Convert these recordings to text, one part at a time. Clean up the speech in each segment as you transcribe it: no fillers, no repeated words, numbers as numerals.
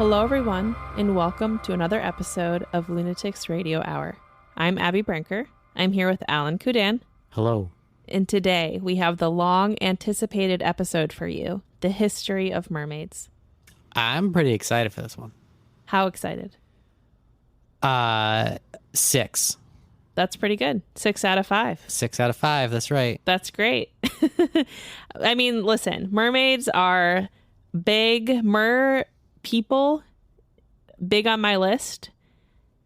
Hello, everyone, and welcome to another episode of Lunatics Radio Hour. I'm Abby Brinker. I'm here with Alan Kudan. Hello. And today we have the long-anticipated episode for you, the History of Mermaids. I'm pretty excited for this one. How excited? 6. That's pretty good. 6 out of 5. 6 out of 5, that's right. That's great. I mean, listen, mermaids are big people, big on my list.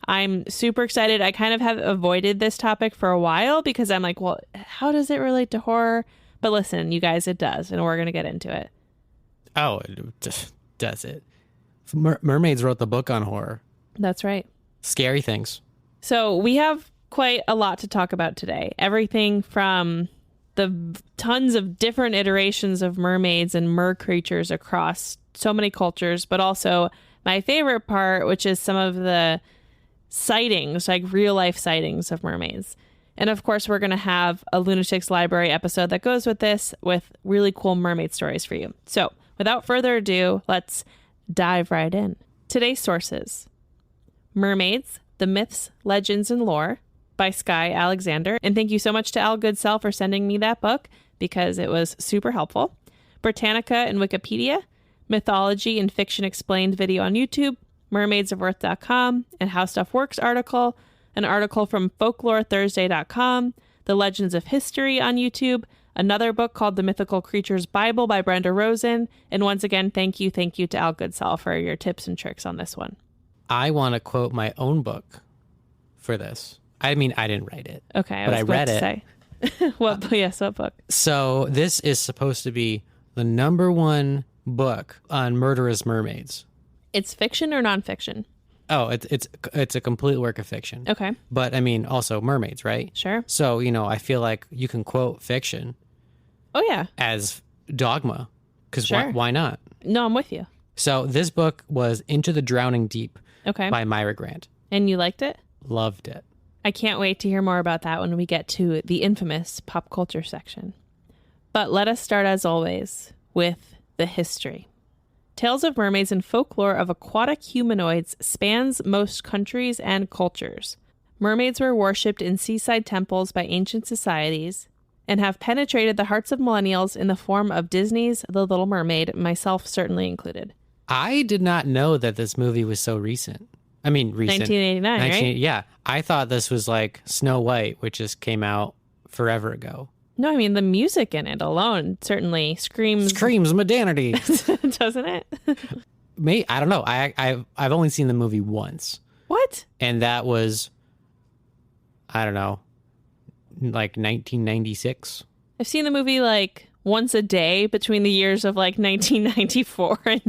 I'm super excited. I kind of have avoided this topic for a while because I'm like, well, how does it relate to horror? But listen, you guys, it does, and we're going to get into it. Oh, does it? Mermaids wrote the book on horror. That's right. Scary things. So we have quite a lot to talk about today. Everything from the tons of different iterations of mermaids and mer creatures across so many cultures, but also my favorite part, which is some of the sightings, like real life sightings of mermaids. And of course, we're going to have a Lunatics Library episode that goes with this, with really cool mermaid stories for you. So without further ado, let's dive right in. Today's sources: Mermaids, The Myths, Legends, and Lore by Skye Alexander. And thank you so much to Al Goodsell for sending me that book because it was super helpful. Britannica and Wikipedia, Mythology and Fiction Explained video on YouTube, mermaidsofearth.com, and How Stuff Works article, an article from folklorethursday.com, The Legends of History on YouTube, another book called The Mythical Creatures Bible by Brenda Rosen, and once again, thank you to Al Goodsell for your tips and tricks on this one. I want to quote my own book for this. I mean, I didn't write it. Okay, but I read it. Say. What book? So this is supposed to be the #1 book on murderous mermaids. It's fiction or nonfiction? Oh, it's a complete work of fiction. Okay. But I mean, also mermaids, right? Sure. So, I feel like you can quote fiction. Oh, yeah. As dogma. Because sure. why not? No, I'm with you. So this book was Into the Drowning Deep by Myra Grant. And you liked it? Loved it. I can't wait to hear more about that when we get to the infamous pop culture section. But let us start, as always, with the history. Tales of mermaids and folklore of aquatic humanoids spans most countries and cultures. Mermaids were worshipped in seaside temples by ancient societies and have penetrated the hearts of millennials in the form of Disney's The Little Mermaid, myself certainly included. I did not know that this movie was so recent. I mean, recent. 1989, right? Yeah. I thought this was like Snow White, which just came out forever ago. No, I mean, the music in it alone certainly screams modernity. Doesn't it? I don't know. I've only seen the movie once. What? And that was, I don't know, like 1996. I've seen the movie like once a day between the years of like 1994 and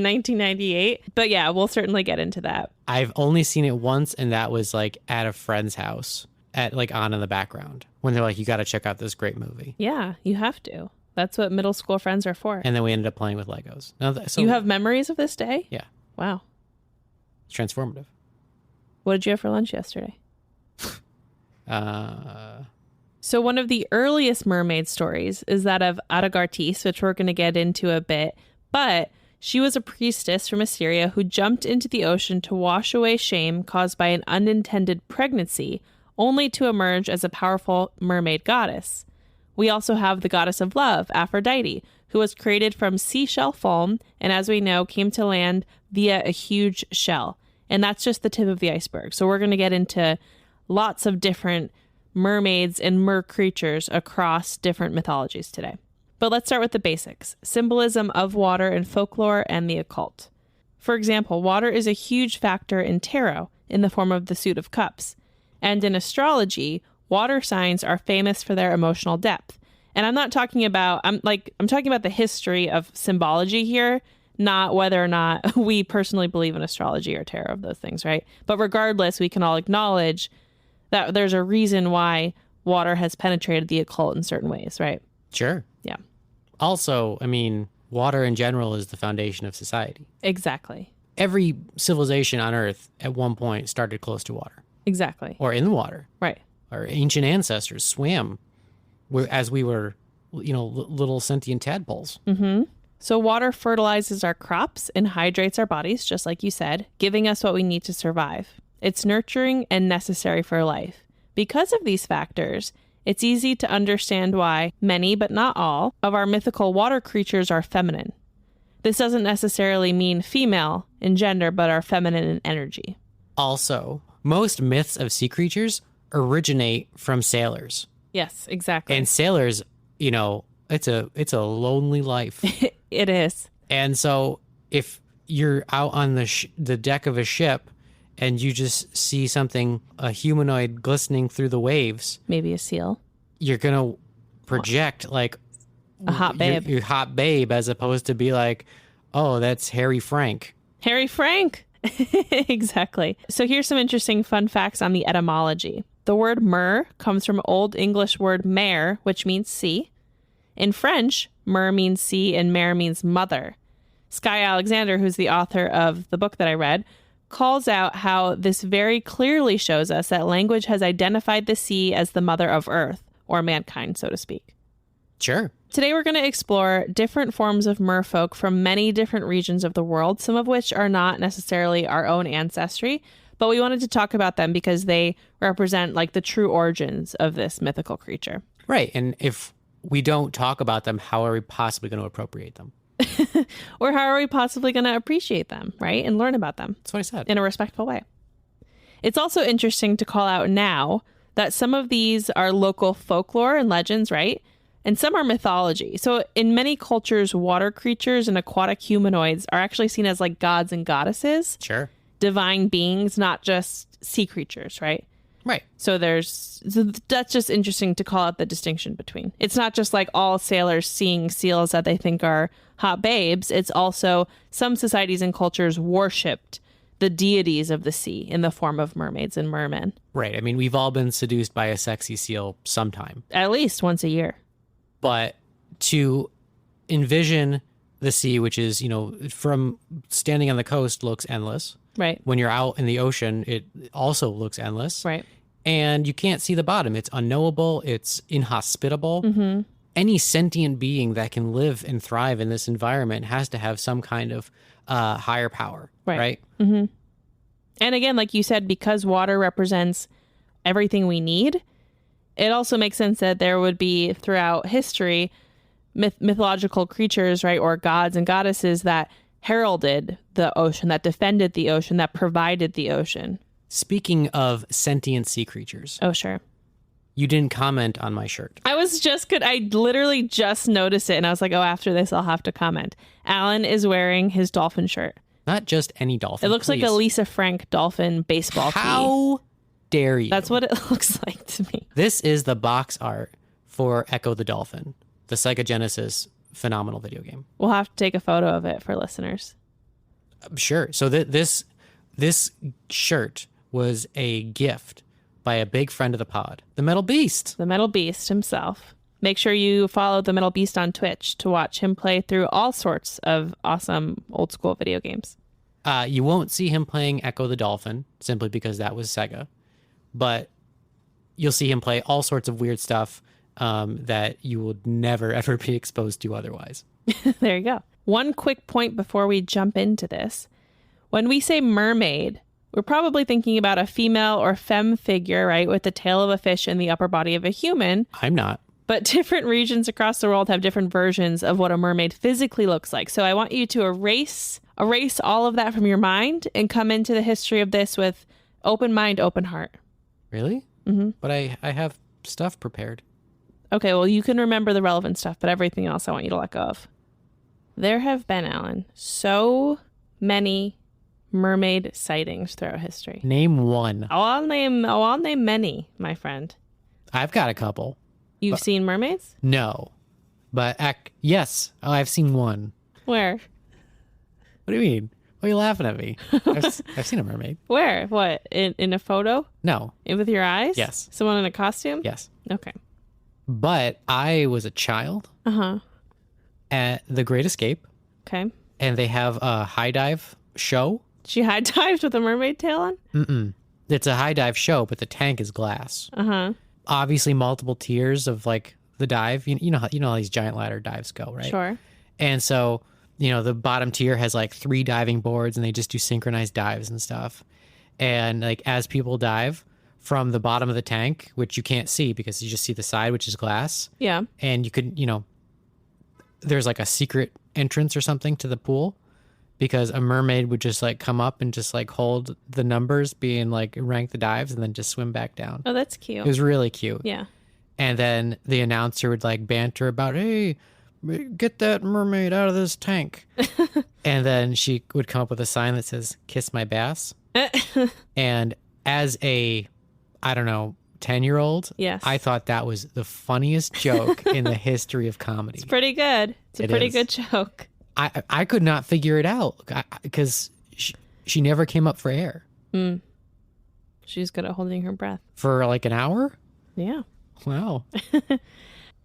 1998. But yeah, we'll certainly get into that. I've only seen it once, and that was like at a friend's house, at like on in the background, when they're like, you got to check out this great movie. Yeah, you have to. That's what middle school friends are for. And then we ended up playing with Legos. So you have memories of this day? Yeah. Wow. It's transformative. What did you have for lunch yesterday? So one of the earliest mermaid stories is that of Adagartis, which we're going to get into a bit. But she was a priestess from Assyria who jumped into the ocean to wash away shame caused by an unintended pregnancy, only to emerge as a powerful mermaid goddess. We also have the goddess of love, Aphrodite, who was created from seashell foam and, as we know, came to land via a huge shell. And that's just the tip of the iceberg. So we're going to get into lots of different mermaids and mer creatures across different mythologies today. But let's start with the basics: symbolism of water in folklore and the occult. For example, water is a huge factor in tarot in the form of the suit of cups. And in astrology, water signs are famous for their emotional depth. And I'm talking about the history of symbology here, not whether or not we personally believe in astrology or tarot of those things, right? But regardless, we can all acknowledge that there's a reason why water has penetrated the occult in certain ways, right? Sure. Yeah. Also, I mean, water in general is the foundation of society. Exactly. Every civilization on Earth at one point started close to water. Exactly. Or in the water. Right. Our ancient ancestors swam as we were, little sentient tadpoles. Mm-hmm. So water fertilizes our crops and hydrates our bodies, just like you said, giving us what we need to survive. It's nurturing and necessary for life. Because of these factors, it's easy to understand why many, but not all, of our mythical water creatures are feminine. This doesn't necessarily mean female in gender, but are feminine in energy. Also, most myths of sea creatures originate from sailors. Yes, exactly. And sailors, you know, it's a lonely life. It is. And so if you're out on the deck of a ship and you just see something, a humanoid glistening through the waves, Maybe a seal. you're going to project like A hot babe. Your hot babe, as opposed to be like, oh, that's Harry Frank. Harry Frank. Exactly. So here's some interesting fun facts on the etymology. The word mer comes from Old English word mer, which means sea. In French, mer means sea and mare means mother. Skye Alexander, who's the author of the book that I read, calls out how this very clearly shows us that language has identified the sea as the mother of earth, or mankind, so to speak. Sure. Today we're going to explore different forms of merfolk from many different regions of the world, some of which are not necessarily our own ancestry, but we wanted to talk about them because they represent like the true origins of this mythical creature. Right. And if we don't talk about them, how are we possibly going to appropriate them? Or how are we possibly going to appreciate them, right? And learn about them. That's what I said. In a respectful way. It's also interesting to call out now that some of these are local folklore and legends, right? And some are mythology. So in many cultures, water creatures and aquatic humanoids are actually seen as like gods and goddesses. Sure. Divine beings, not just sea creatures, right? Right. So that's just interesting to call out the distinction between. It's not just like all sailors seeing seals that they think are hot babes. It's also some societies and cultures worshipped the deities of the sea in the form of mermaids and mermen. Right. I mean, we've all been seduced by a sexy seal sometime. At least once a year. But to envision the sea, which is, you know, from standing on the coast looks endless. Right. When you're out in the ocean, it also looks endless. Right. And you can't see the bottom. It's unknowable. It's inhospitable. Mm-hmm. Any sentient being that can live and thrive in this environment has to have some kind of higher power. Right. Mm-hmm. And again, like you said, because water represents everything we need, it also makes sense that there would be throughout history mythological creatures, right, or gods and goddesses that heralded the ocean, that defended the ocean, that provided the ocean. Speaking of sentient sea creatures. Oh, sure. You didn't comment on my shirt. I literally just noticed it and I was like, oh, after this, I'll have to comment. Alan is wearing his dolphin shirt. Not just any dolphin. It looks like a Lisa Frank dolphin baseball tee. How dare you? That's what it looks like to me. This is the box art for Echo the Dolphin, the Psychogenesis phenomenal video game. We'll have to take a photo of it for listeners. Sure. So this shirt was a gift by a big friend of the pod, the Metal Beast. The Metal Beast himself. Make sure you follow the Metal Beast on Twitch to watch him play through all sorts of awesome old school video games. You won't see him playing Echo the Dolphin simply because that was Sega, but you'll see him play all sorts of weird stuff that you would never, ever be exposed to otherwise. There you go. One quick point before we jump into this. When we say mermaid, we're probably thinking about a female or femme figure, right, with the tail of a fish and the upper body of a human. I'm not. But different regions across the world have different versions of what a mermaid physically looks like. So I want you to erase all of that from your mind and come into the history of this with open mind, open heart. Really? Mm-hmm. But I have stuff prepared. Okay, well, you can remember the relevant stuff, but everything else I want you to let go of. There have been, Alan, so many mermaid sightings throughout history. Name one. I'll name many, my friend. I've got a couple. You've seen mermaids? No. But yes. Oh, I've seen one. Where? What do you mean? Why are you laughing at me? I've seen a mermaid. Where? What? In a photo? No. With your eyes? Yes. Someone in a costume? Yes. Okay. But I was a child at The Great Escape. Okay. And they have a high dive show. She high dived with a mermaid tail on? Mm-mm. It's a high dive show, but the tank is glass. Uh-huh. Obviously multiple tiers of like the dive. You know how these giant ladder dives go, right? Sure. And so the bottom tier has like 3 diving boards and they just do synchronized dives and stuff. And like as people dive from the bottom of the tank, which you can't see because you just see the side, which is glass. Yeah. And you could, there's like a secret entrance or something to the pool because a mermaid would just like come up and just like hold the numbers, being like rank the dives and then just swim back down. Oh, that's cute. It was really cute. Yeah. And then the announcer would like banter about, hey, get that mermaid out of this tank. And then she would come up with a sign that says, kiss my bass. And as a, I don't know, 10-year-old, yes, I thought that was the funniest joke in the history of comedy. It's pretty good. It's a pretty good joke. I could not figure it out because she never came up for air. Mm. She's good at holding her breath. For like an hour? Yeah. Wow.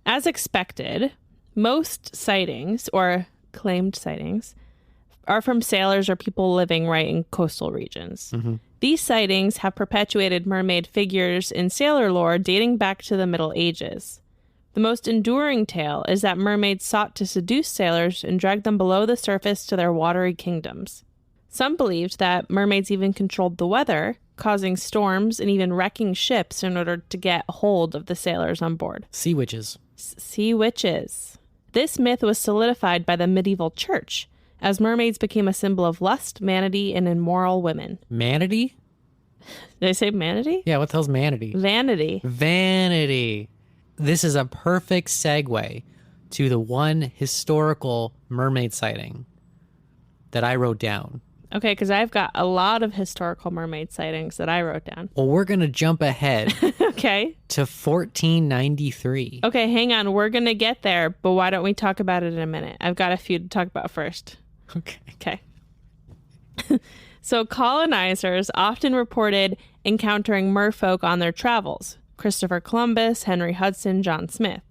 As expected, most sightings, or claimed sightings, are from sailors or people living right in coastal regions. Mm-hmm. These sightings have perpetuated mermaid figures in sailor lore dating back to the Middle Ages. The most enduring tale is that mermaids sought to seduce sailors and drag them below the surface to their watery kingdoms. Some believed that mermaids even controlled the weather, causing storms and even wrecking ships in order to get hold of the sailors on board. Sea witches. Sea witches. This myth was solidified by the medieval church, as mermaids became a symbol of lust, vanity, and immoral women. Manatee? Did I say manatee? Yeah, what the hell's manatee? Vanity. Vanity. This is a perfect segue to the one historical mermaid sighting that I wrote down. Okay, because I've got a lot of historical mermaid sightings that I wrote down. Well, we're going to jump ahead okay. to 1493. Okay, hang on. We're going to get there, but why don't we talk about it in a minute? I've got a few to talk about first. Okay. So colonizers often reported encountering merfolk on their travels. Christopher Columbus, Henry Hudson, John Smith.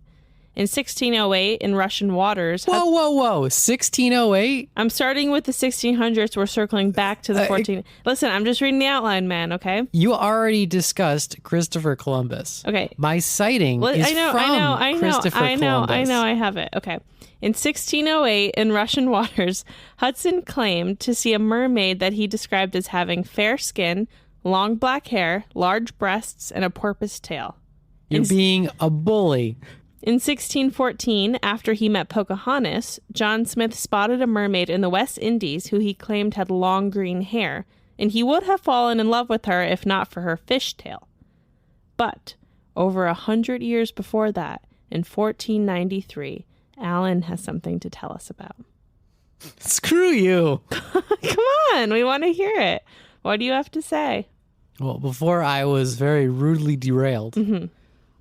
In 1608, in Russian waters... Whoa. 1608? I'm starting with the 1600s. We're circling back to the 14... Listen, I'm just reading the outline, man, okay? You already discussed Christopher Columbus. Okay. My sighting is from Christopher Columbus. I know, I have it. Okay. In 1608, in Russian waters, Hudson claimed to see a mermaid that he described as having fair skin, long black hair, large breasts, and a porpoise tail. You're being a bully. In 1614, after he met Pocahontas, John Smith spotted a mermaid in the West Indies who he claimed had long green hair, and he would have fallen in love with her if not for her fishtail. But over 100 years before that, in 1493, Alan has something to tell us about. Screw you. Come on, we want to hear it. What do you have to say? Well, before I was very rudely derailed,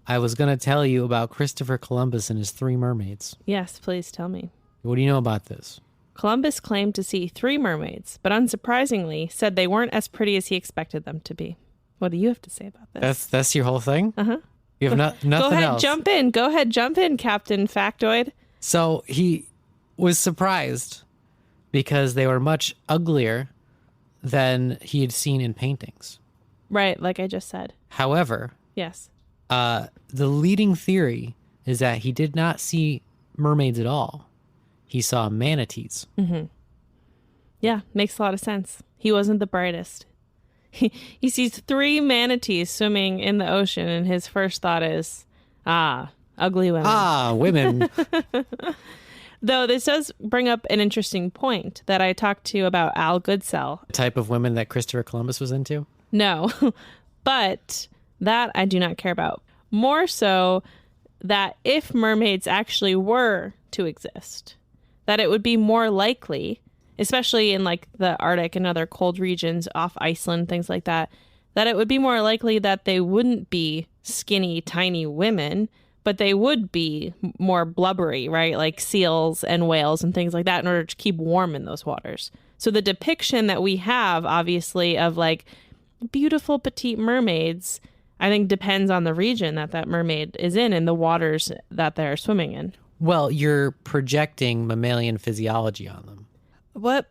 I was going to tell you about Christopher Columbus and his 3 mermaids. Yes, please tell me. What do you know about this? Columbus claimed to see 3 mermaids, but unsurprisingly said they weren't as pretty as he expected them to be. What do you have to say about this? That's your whole thing? Uh-huh. You have nothing else? Go ahead, jump in. Go ahead, jump in, Captain Factoid. So he was surprised because they were much uglier than he had seen in paintings. Right, like I just said. However, yes, the leading theory is that he did not see mermaids at all. He saw manatees. Mm-hmm. Yeah, makes a lot of sense. He wasn't the brightest. He sees 3 manatees swimming in the ocean, and his first thought is, ugly women. Women. Though this does bring up an interesting point that I talked to about Al Goodsell. The type of women that Christopher Columbus was into? No, but that I do not care about. More so that if mermaids actually were to exist, that it would be more likely, especially in like the Arctic and other cold regions off Iceland, things like that it would be more likely that they wouldn't be skinny, tiny women, but they would be more blubbery, right? Like seals and whales and things like that in order to keep warm in those waters. So the depiction that we have, obviously, of like beautiful petite mermaids, I think depends on the region that mermaid is in and the waters that they're swimming in. Well, you're projecting mammalian physiology on them. What?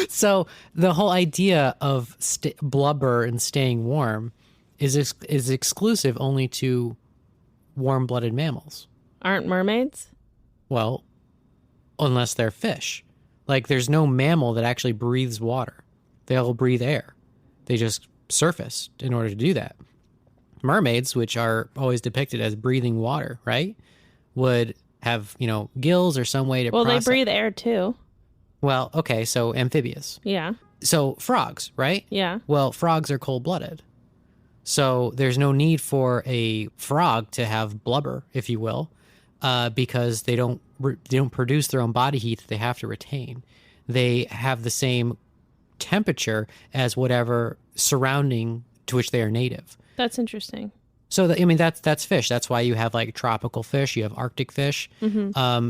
So the whole idea of blubber and staying warm is exclusive only to warm-blooded mammals. Aren't mermaids? Well, unless they're fish. Like, there's no mammal that actually breathes water. They all breathe air. They just surface in order to do that. Mermaids, which are always depicted as breathing water, right, would have, gills or some way to Well, process. they breathe air too. Well, okay, so amphibious. Yeah. So frogs, right? Yeah. Well, frogs are cold-blooded. So there's no need for a frog to have blubber, if you will, because they don't produce their own body heat that they have to retain. They have the same temperature as whatever surrounding to which they are native. That's interesting. So that's fish. That's why you have like tropical fish, you have Arctic fish,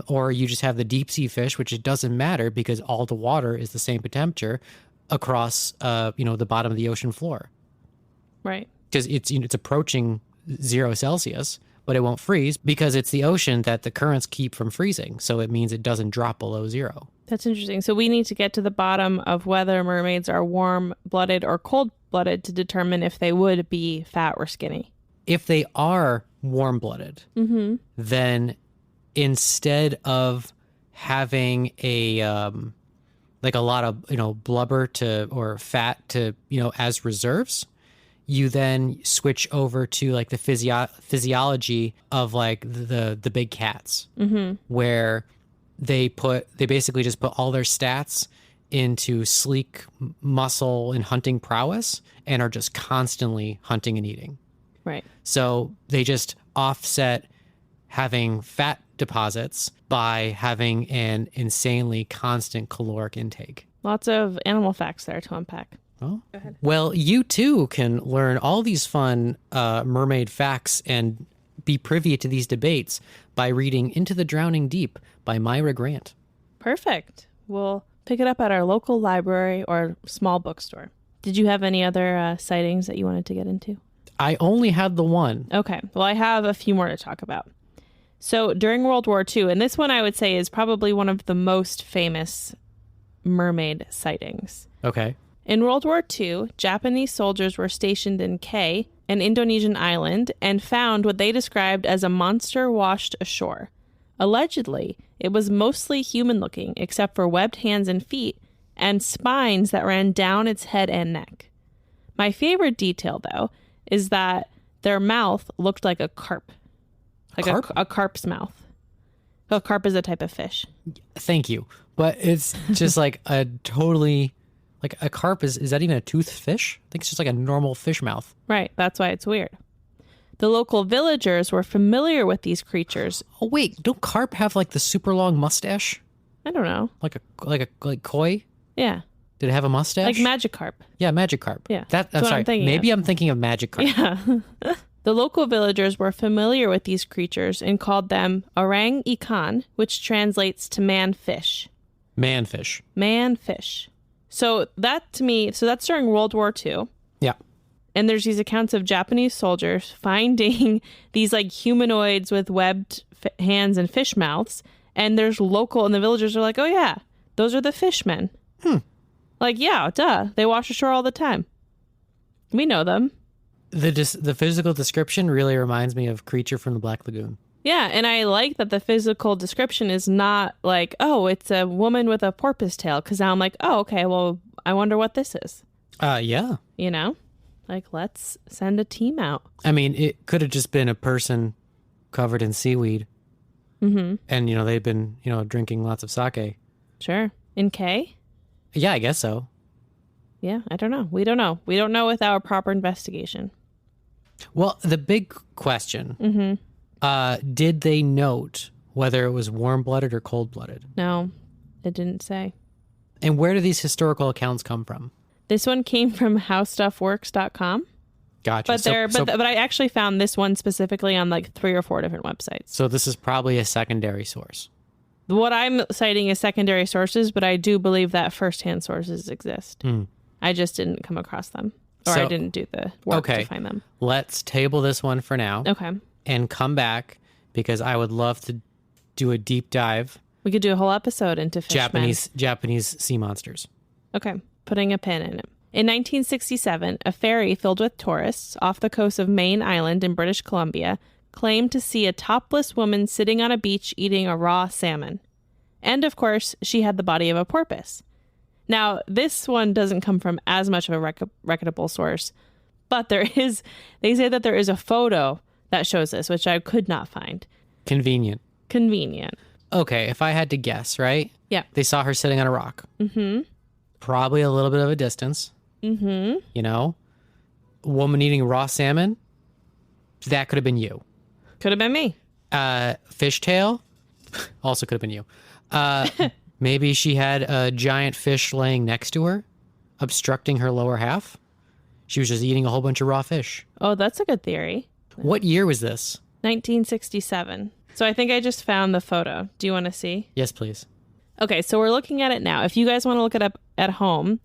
or you just have the deep sea fish, which it doesn't matter because all the water is the same temperature across the bottom of the ocean floor. Right. Because it's approaching 0 Celsius, but it won't freeze because it's the ocean that the currents keep from freezing. So it means it doesn't drop below 0. That's interesting. So we need to get to the bottom of whether mermaids are warm-blooded or cold-blooded to determine if they would be fat or skinny. If they are warm-blooded, then instead of having a lot of blubber or fat to as reserves, you then switch over to like the physiology of like the big cats, where they basically just put all their stats into sleek muscle and hunting prowess and are just constantly hunting and eating. Right. So they just offset having fat deposits by having an insanely constant caloric intake. Lots of animal facts there to unpack. Oh, Go ahead. Well, you too can learn all these fun mermaid facts and be privy to these debates by reading Into the Drowning Deep by Myra Grant. Perfect. We'll pick it up at our local library or small bookstore. Did you have any other sightings that you wanted to get into? I only had the one. Okay. Well, I have a few more to talk about. So during World War II, and this one I would say is probably one of the most famous mermaid sightings. Okay. In World War II, Japanese soldiers were stationed in K, an Indonesian island, and found what they described as a monster washed ashore. Allegedly, it was mostly human-looking, except for webbed hands and feet, and spines that ran down its head and neck. My favorite detail, though, is that their mouth looked like a carp. Like a carp's mouth. A carp is a type of fish. Thank you. But it's just like a totally... Like a carp, is that even a toothed fish? I think it's just like a normal fish mouth. Right. That's why it's weird. The local villagers were familiar with these creatures. Oh, wait. Don't carp have like the super long mustache? I don't know. Like koi? Yeah. Did it have a mustache? Like Magikarp. Yeah, Magikarp. Yeah. I'm what sorry. I'm thinking Maybe of. I'm thinking of Magikarp. Yeah. The local villagers were familiar with these creatures and called them orang ikan, which translates to man-fish. Man-fish. Man-fish. So that's during World War II. Yeah. And there's these accounts of Japanese soldiers finding these like humanoids with webbed hands and fish mouths. And and the villagers are like, oh yeah, those are the fishmen. Like, yeah, duh. They wash ashore all the time. We know them. The physical description really reminds me of Creature from the Black Lagoon. Yeah, and I like that the physical description is not like, oh, it's a woman with a porpoise tail. Because now I'm like, oh, okay, well, I wonder what this is. Yeah. Like, let's send a team out. I mean, it could have just been a person covered in seaweed. Mm-hmm. And, they've been, drinking lots of sake. Sure. In K? Yeah, I guess so. Yeah, I don't know. We don't know. We don't know without proper investigation. Well, the big question, did they note whether it was warm-blooded or cold-blooded? No, it didn't say. And where do these historical accounts come from? This one came from howstuffworks.com. Gotcha. But I actually found this one specifically on like 3 or 4 different websites. So this is probably a secondary source. What I'm citing is secondary sources, but I do believe that firsthand sources exist. I just didn't come across them. Or I didn't do the work to find them. Let's table this one for now. Okay. And come back because I would love to do a deep dive. We could do a whole episode into fishmen. Japanese sea monsters. Okay. Putting a pin in it. In 1967, a ferry filled with tourists off the coast of Maine Island in British Columbia claimed to see a topless woman sitting on a beach eating a raw salmon. And of course, she had the body of a porpoise. Now, this one doesn't come from as much of a reputable source, but they say that there is a photo that shows this, which I could not find. Convenient. Okay, if I had to guess, right? Yeah. They saw her sitting on a rock. Mm-hmm. Probably a little bit of a distance. Mm-hmm. You know? Woman eating raw salmon. That could have been you. Could have been me. Fishtail. Also could have been you. Maybe she had a giant fish laying next to her, obstructing her lower half. She was just eating a whole bunch of raw fish. Oh, that's a good theory. What year was this? 1967. So I think I just found the photo. Do you want to see? Yes, please. Okay, so we're looking at it now. If you guys want to look it up at home,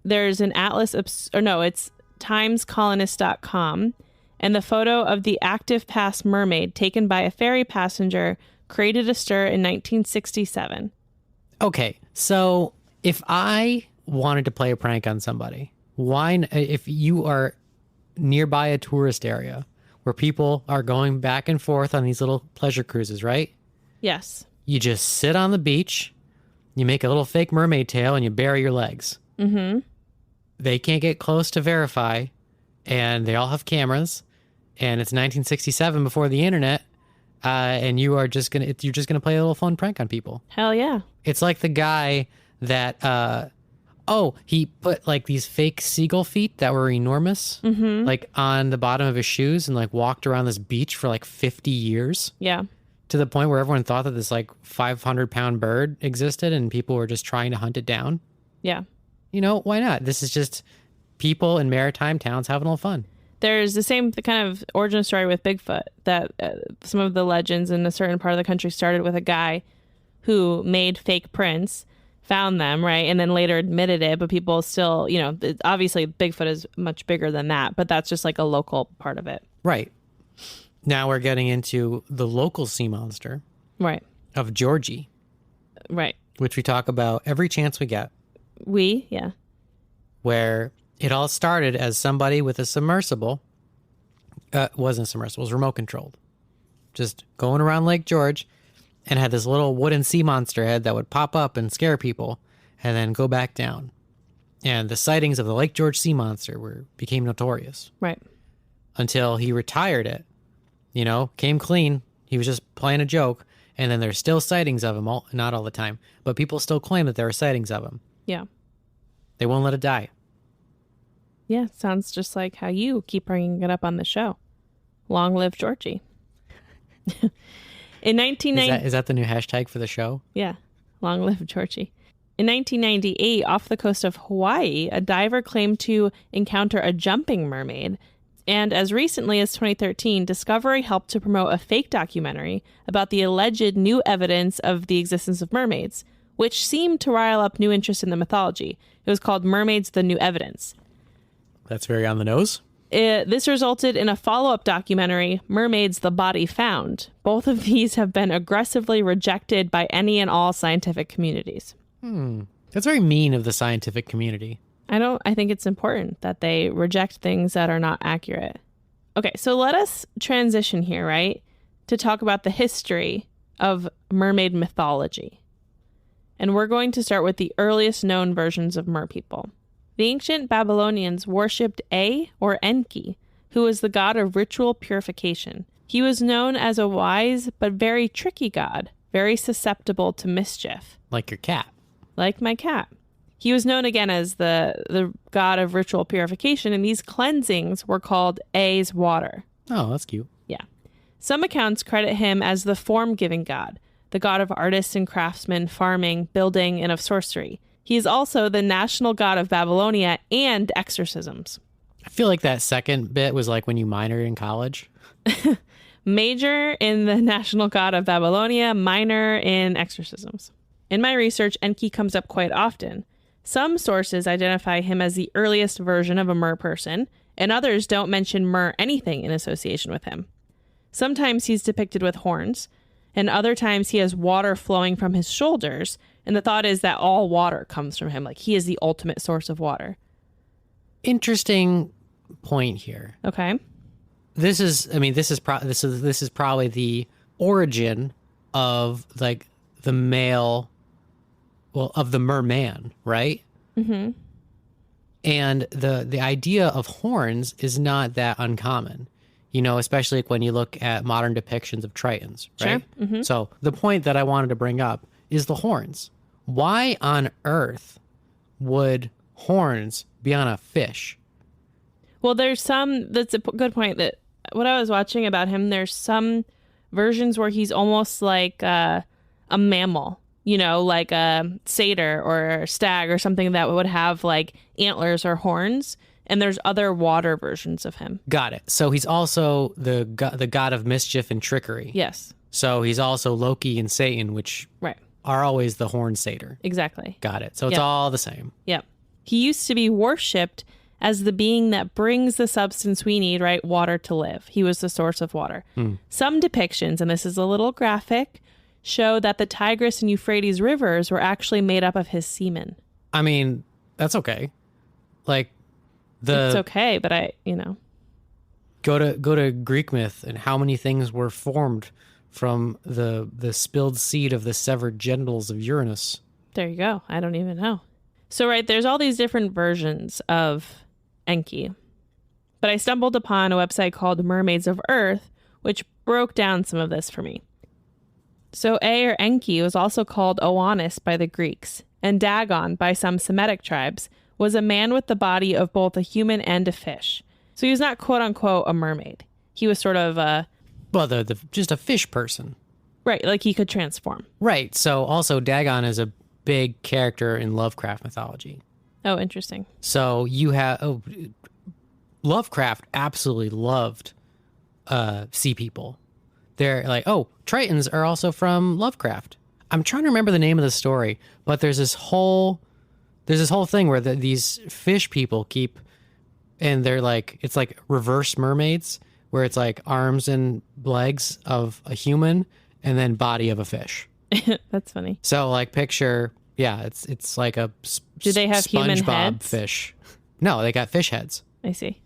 there's an atlas, it's timescolonist.com, and the photo of the active past mermaid taken by a ferry passenger created a stir in 1967. Okay, so if I wanted to play a prank on somebody, if you are nearby a tourist area where people are going back and forth on these little pleasure cruises, right? Yes. You just sit on the beach, you make a little fake mermaid tail, and you bury your legs. Mm-hmm. They can't get close to verify, and they all have cameras, and it's 1967 before the internet, and you're just gonna play a little fun prank on people. Hell yeah. It's like the guy that he put like these fake seagull feet that were enormous, like on the bottom of his shoes, and like walked around this beach for like 50 years. Yeah. To the point where everyone thought that this like 500-pound bird existed and people were just trying to hunt it down. Yeah. You know, why not? This is just people in maritime towns having a little fun. There's the same kind of origin story with Bigfoot, that some of the legends in a certain part of the country started with a guy who made fake prints, found them, right, and then later admitted it, but people still, obviously Bigfoot is much bigger than that, but that's just like a local part of it. Right. Now we're getting into the local sea monster. Right. Of Georgie. Right. Which we talk about every chance we get. Yeah. Where it all started as somebody with a submersible. Wasn't a submersible, it was remote controlled. Just going around Lake George and had this little wooden sea monster head that would pop up and scare people and then go back down. And the sightings of the Lake George sea monster became notorious. Right. Until he retired it. Came clean. He was just playing a joke. And then there's still sightings of him, not all the time. But people still claim that there are sightings of him. Yeah. They won't let it die. Yeah, sounds just like how you keep bringing it up on the show. Long live Georgie. In 1990... Is that the new hashtag for the show? Yeah. Long live Georgie. In 1998, off the coast of Hawaii, a diver claimed to encounter a jumping mermaid. And as recently as 2013, Discovery helped to promote a fake documentary about the alleged new evidence of the existence of mermaids, which seemed to rile up new interest in the mythology. It was called Mermaids, the New Evidence. That's very on the nose. This resulted in a follow-up documentary, Mermaids, the Body Found. Both of these have been aggressively rejected by any and all scientific communities. That's very mean of the scientific community. I think it's important that they reject things that are not accurate. Okay, so let us transition here, right, to talk about the history of mermaid mythology. And we're going to start with the earliest known versions of merpeople. The ancient Babylonians worshipped or Enki, who was the god of ritual purification. He was known as a wise but very tricky god, very susceptible to mischief. Like your cat. Like my cat. He was known again as the god of ritual purification, and these cleansings were called A's water. Oh, that's cute. Yeah. Some accounts credit him as the form-giving god, the god of artists and craftsmen, farming, building, and of sorcery. He is also the national god of Babylonia and exorcisms. I feel like that second bit was like when you minored in college. Major in the national god of Babylonia, minor in exorcisms. In my research, Enki comes up quite often. Some sources identify him as the earliest version of a mer person, and others don't mention mer anything in association with him. Sometimes he's depicted with horns, and other times he has water flowing from his shoulders, and the thought is that all water comes from him, like he is the ultimate source of water. Interesting point here. Okay. This is probably the origin of like the male, well, of the merman, right? Mm-hmm. And the idea of horns is not that uncommon, you know, especially like when you look at modern depictions of Tritons, right? Sure. Mm-hmm. So the point that I wanted to bring up is the horns. Why on earth would horns be on a fish? Well, that's a good point. That what I was watching about him, there's some versions where he's almost like a mammal, you know, like a satyr or a stag or something that would have like antlers or horns. And there's other water versions of him. Got it. So he's also the god of mischief and trickery. Yes. So he's also Loki and Satan, which Right. are always the horned satyr. Exactly. Got it. So it's Yep. all the same. Yep. He used to be worshipped as the being that brings the substance we need, right? Water to live. He was the source of water. Some depictions, and this is a little graphic, show that the Tigris and Euphrates rivers were actually made up of his semen. I mean, that's okay. Like It's okay, but go to Greek myth and how many things were formed from the spilled seed of the severed genitals of Uranus. There you go. I don't even know. So, right, there's all these different versions of Enki. But I stumbled upon a website called Mermaids of Earth, which broke down some of this for me. So, or Enki was also called Oannes by the Greeks, and Dagon by some Semitic tribes, was a man with the body of both a human and a fish. So he was not quote unquote a mermaid. He was sort of just a fish person. right, like he could transform. Right. So also Dagon is a big character in Lovecraft mythology. Oh, interesting. So you have Lovecraft absolutely loved sea people. They're like, oh, Tritons are also from Lovecraft. I'm trying to remember the name of the story, but there's this whole thing where these fish people keep, and they're like, it's like reverse mermaids, where it's like arms and legs of a human and then body of a fish. That's funny. So like picture, yeah, it's like a Do they have human SpongeBob heads? fish. No, they got fish heads, I see.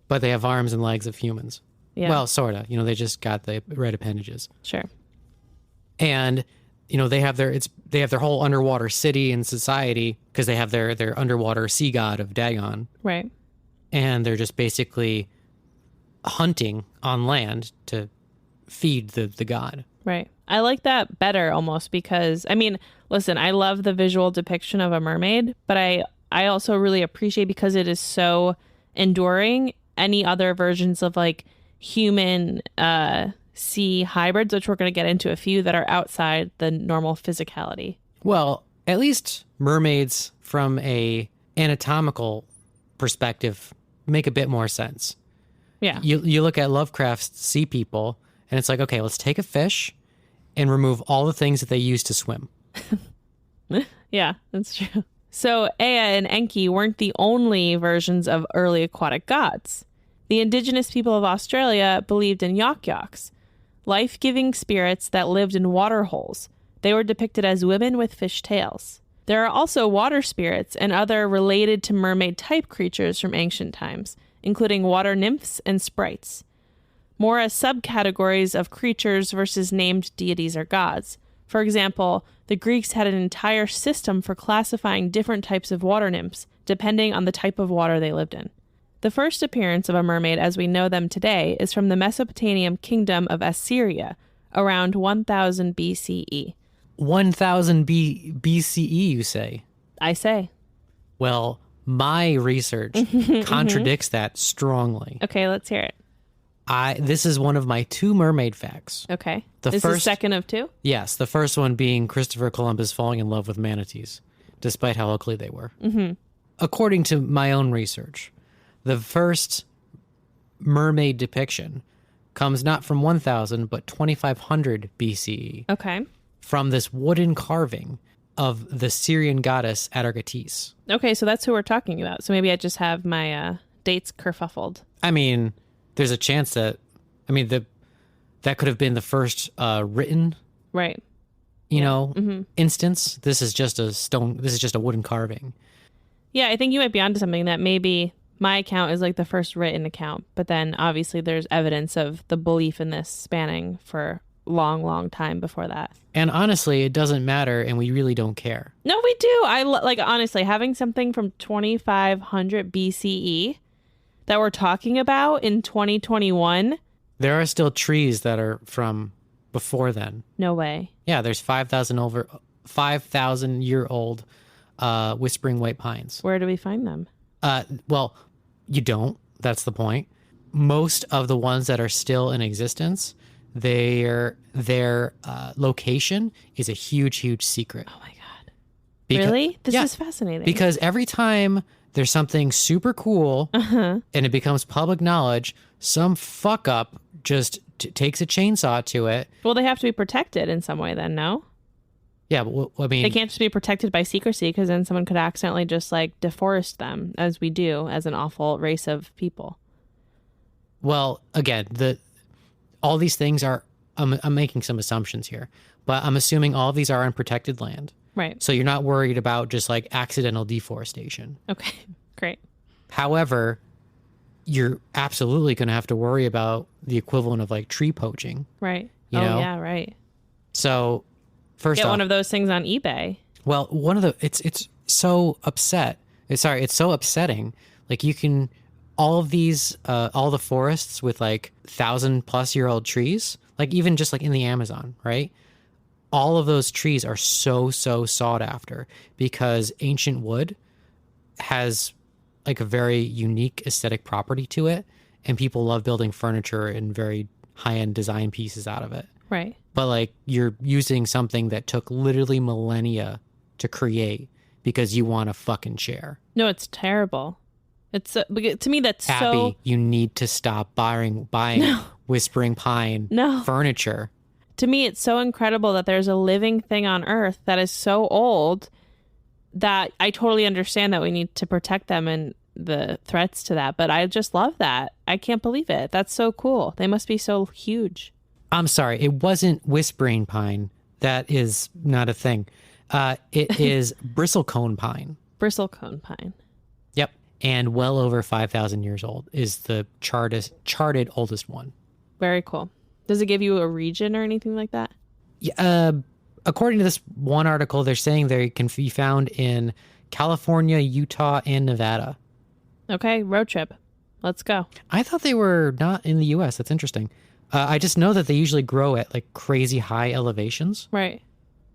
but they have arms and legs of humans. Yeah. Well, sort of. You know, they just got the red appendages. Sure. And you know, they have their whole underwater city and society because they have their underwater sea god of Dagon. Right. And they're just basically hunting on land to feed the god. Right. I like that better almost because, I mean, listen, I love the visual depiction of a mermaid, but I also really appreciate, because it is so enduring, any other versions of like human sea hybrids, which we're going to get into a few that are outside the normal physicality. Well, at least mermaids from a anatomical perspective make a bit more sense. Yeah. You look at Lovecraft's sea people and it's like, okay, let's take a fish and remove all the things that they use to swim. Yeah, that's true. So Ea and Enki weren't the only versions of early aquatic gods. The indigenous people of Australia believed in yak-yaks, life-giving spirits that lived in water holes. They were depicted as women with fish tails. There are also water spirits and other related to mermaid-type creatures from ancient times, including water nymphs and sprites, more as subcategories of creatures versus named deities or gods. For example, the Greeks had an entire system for classifying different types of water nymphs, depending on the type of water they lived in. The first appearance of a mermaid as we know them today is from the Mesopotamian kingdom of Assyria, around 1000 BCE. 1000 BCE, you say? I say. Well, my research contradicts that strongly. Okay, let's hear it. This is one of my 2 mermaid facts. Okay. The This is second of 2? Yes, the first one being Christopher Columbus falling in love with manatees, despite how ugly they were. Mm-hmm. According to my own research, the first mermaid depiction comes not from 1000, but 2500 BCE. Okay. From this wooden carving of the Syrian goddess Adagartis. Okay, so that's who we're talking about. So maybe I just have my dates kerfuffled. I mean, there's a chance that, that could have been the first written, Right. instance. This is just a wooden carving. Yeah, I think you might be onto something, that maybe my account is like the first written account, but then obviously there's evidence of the belief in this spanning for long time before that. And honestly, it doesn't matter, and we really don't care. No, we do. Like, honestly, having something from 2500 BCE that we're talking about in 2021. There are still trees that are from before then. No way. Yeah, there's 5,000-year-old whispering white pines. Where do we find them? Well, you don't. That's the point. Most of the ones that are still in existence, their location is a huge secret. Oh my God. Because, really? This is fascinating. Because every time there's something super cool and it becomes public knowledge, some fuck up just takes a chainsaw to it. Well, they have to be protected in some way then, no? Yeah, but I mean... They can't just be protected by secrecy, because then someone could accidentally just like deforest them, as we do as an awful race of people. Well, again, all these things are... I'm making some assumptions here, but I'm assuming all of these are on protected land. Right. So you're not worried about just like accidental deforestation. Okay, great. However, you're absolutely going to have to worry about the equivalent of like tree poaching. Right. You know? Yeah, right. So first Get off, one of those things on eBay. well, it's so it's so upsetting. Like you can, all of these, all the forests with like 1,000+ year old trees, like even just like in the Amazon, right? All of those trees are so sought after because ancient wood has like a very unique aesthetic property to it, and people love building furniture and very high-end design pieces out of it. Right. But like you're using something that took literally millennia to create because you want a fucking chair. No, it's terrible. It's to me that's Abby, you need to stop buying whispering pine furniture. To me, it's so incredible that there's a living thing on Earth that is so old that I totally understand that we need to protect them and the threats to that. But I just love that. I can't believe it. That's so cool. They must be so huge. I'm sorry. It wasn't whispering pine. That is not a thing. It is bristlecone pine. Bristlecone pine. Yep. And well over 5,000 years old is the charted oldest one. Very cool. Does it give you a region or anything like that? Yeah, according to this one article, they're saying they can be found in California, Utah, and Nevada. Okay, road trip. Let's go. I thought they were not in the U.S. That's interesting. I just know that they usually grow at like crazy high elevations. Right.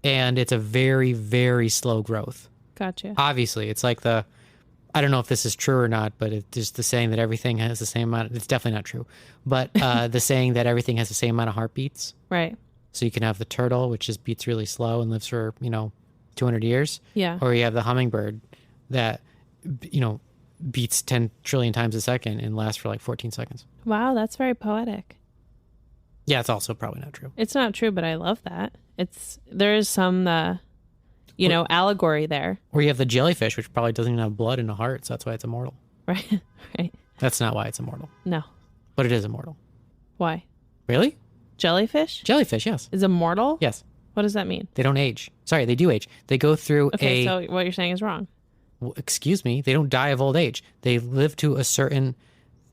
And it's a very, very slow growth. Gotcha. Obviously, it's like I don't know if this is true or not, but it's just the saying that everything has the same amount. It's definitely not true. But the saying that everything has the same amount of heartbeats. Right. So you can have the turtle, which just beats really slow and lives for, 200 years. Yeah. Or you have the hummingbird that, beats 10 trillion times a second and lasts for like 14 seconds. Wow, that's very poetic. Yeah, it's also probably not true. It's not true, but I love that. There is some, allegory there. Or you have the jellyfish, which probably doesn't even have blood and a heart, so that's why it's immortal. Right. Right. That's not why it's immortal. No. But it is immortal. Why? Really? Jellyfish? Jellyfish, yes. Is immortal? Yes. What does that mean? They don't age. Sorry, they do age. They go through Okay, so what you're saying is wrong. Excuse me. They don't die of old age. They live to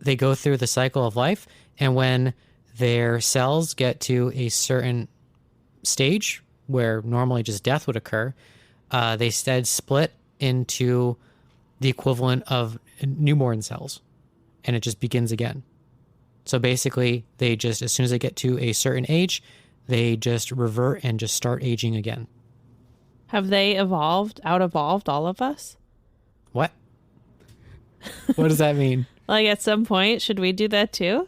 they go through the cycle of life, and when their cells get to a certain stage where normally just death would occur, they instead split into the equivalent of newborn cells, and it just begins again. So basically, they just, as soon as they get to a certain age, they just revert and just start aging again. Have they out-evolved all of us? What? What does that mean? Like at some point, should we do that too?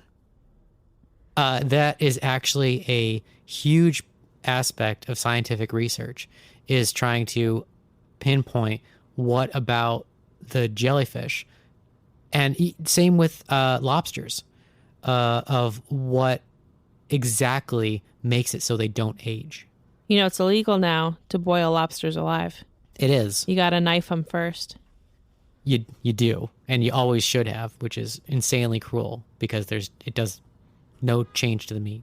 That is actually a huge aspect of scientific research, is trying to pinpoint what about the jellyfish, and same with lobsters, of what exactly makes it so they don't age. It's illegal now to boil lobsters alive. It is. You got to knife them first. You do, and you always should have, which is insanely cruel because it does no change to the meat.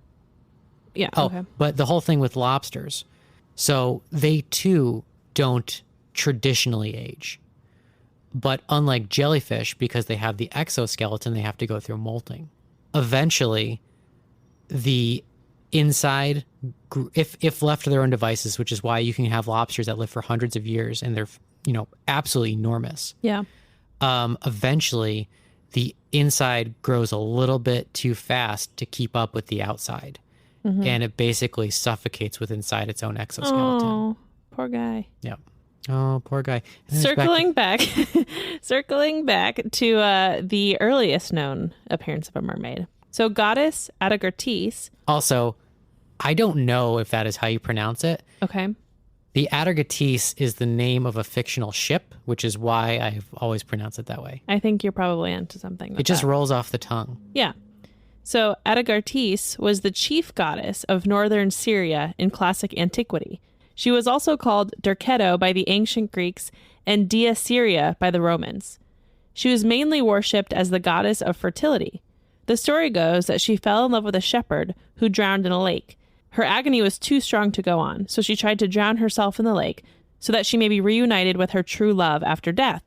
Yeah. Oh, okay. But the whole thing with lobsters, so they too don't traditionally age. But unlike jellyfish, because they have the exoskeleton, they have to go through molting. Eventually, the inside, if left to their own devices, which is why you can have lobsters that live for hundreds of years and they're, absolutely enormous. Yeah. Eventually, the inside grows a little bit too fast to keep up with the outside. And it basically suffocates with inside its own exoskeleton. Oh, poor guy. Yeah. Oh, poor guy. Circling back to the earliest known appearance of a mermaid. So goddess Adagartis. Also, I don't know if that is how you pronounce it. Okay. The Adagartis is the name of a fictional ship, which is why I've always pronounced it that way. I think you're probably onto something with It just that. rolls off the tongue. Yeah. So Adagartis was the chief goddess of northern Syria in classic antiquity. She was also called Derketo by the ancient Greeks and Dea Syria by the Romans. She was mainly worshipped as the goddess of fertility. The story goes that she fell in love with a shepherd who drowned in a lake. Her agony was too strong to go on, so she tried to drown herself in the lake so that she may be reunited with her true love after death.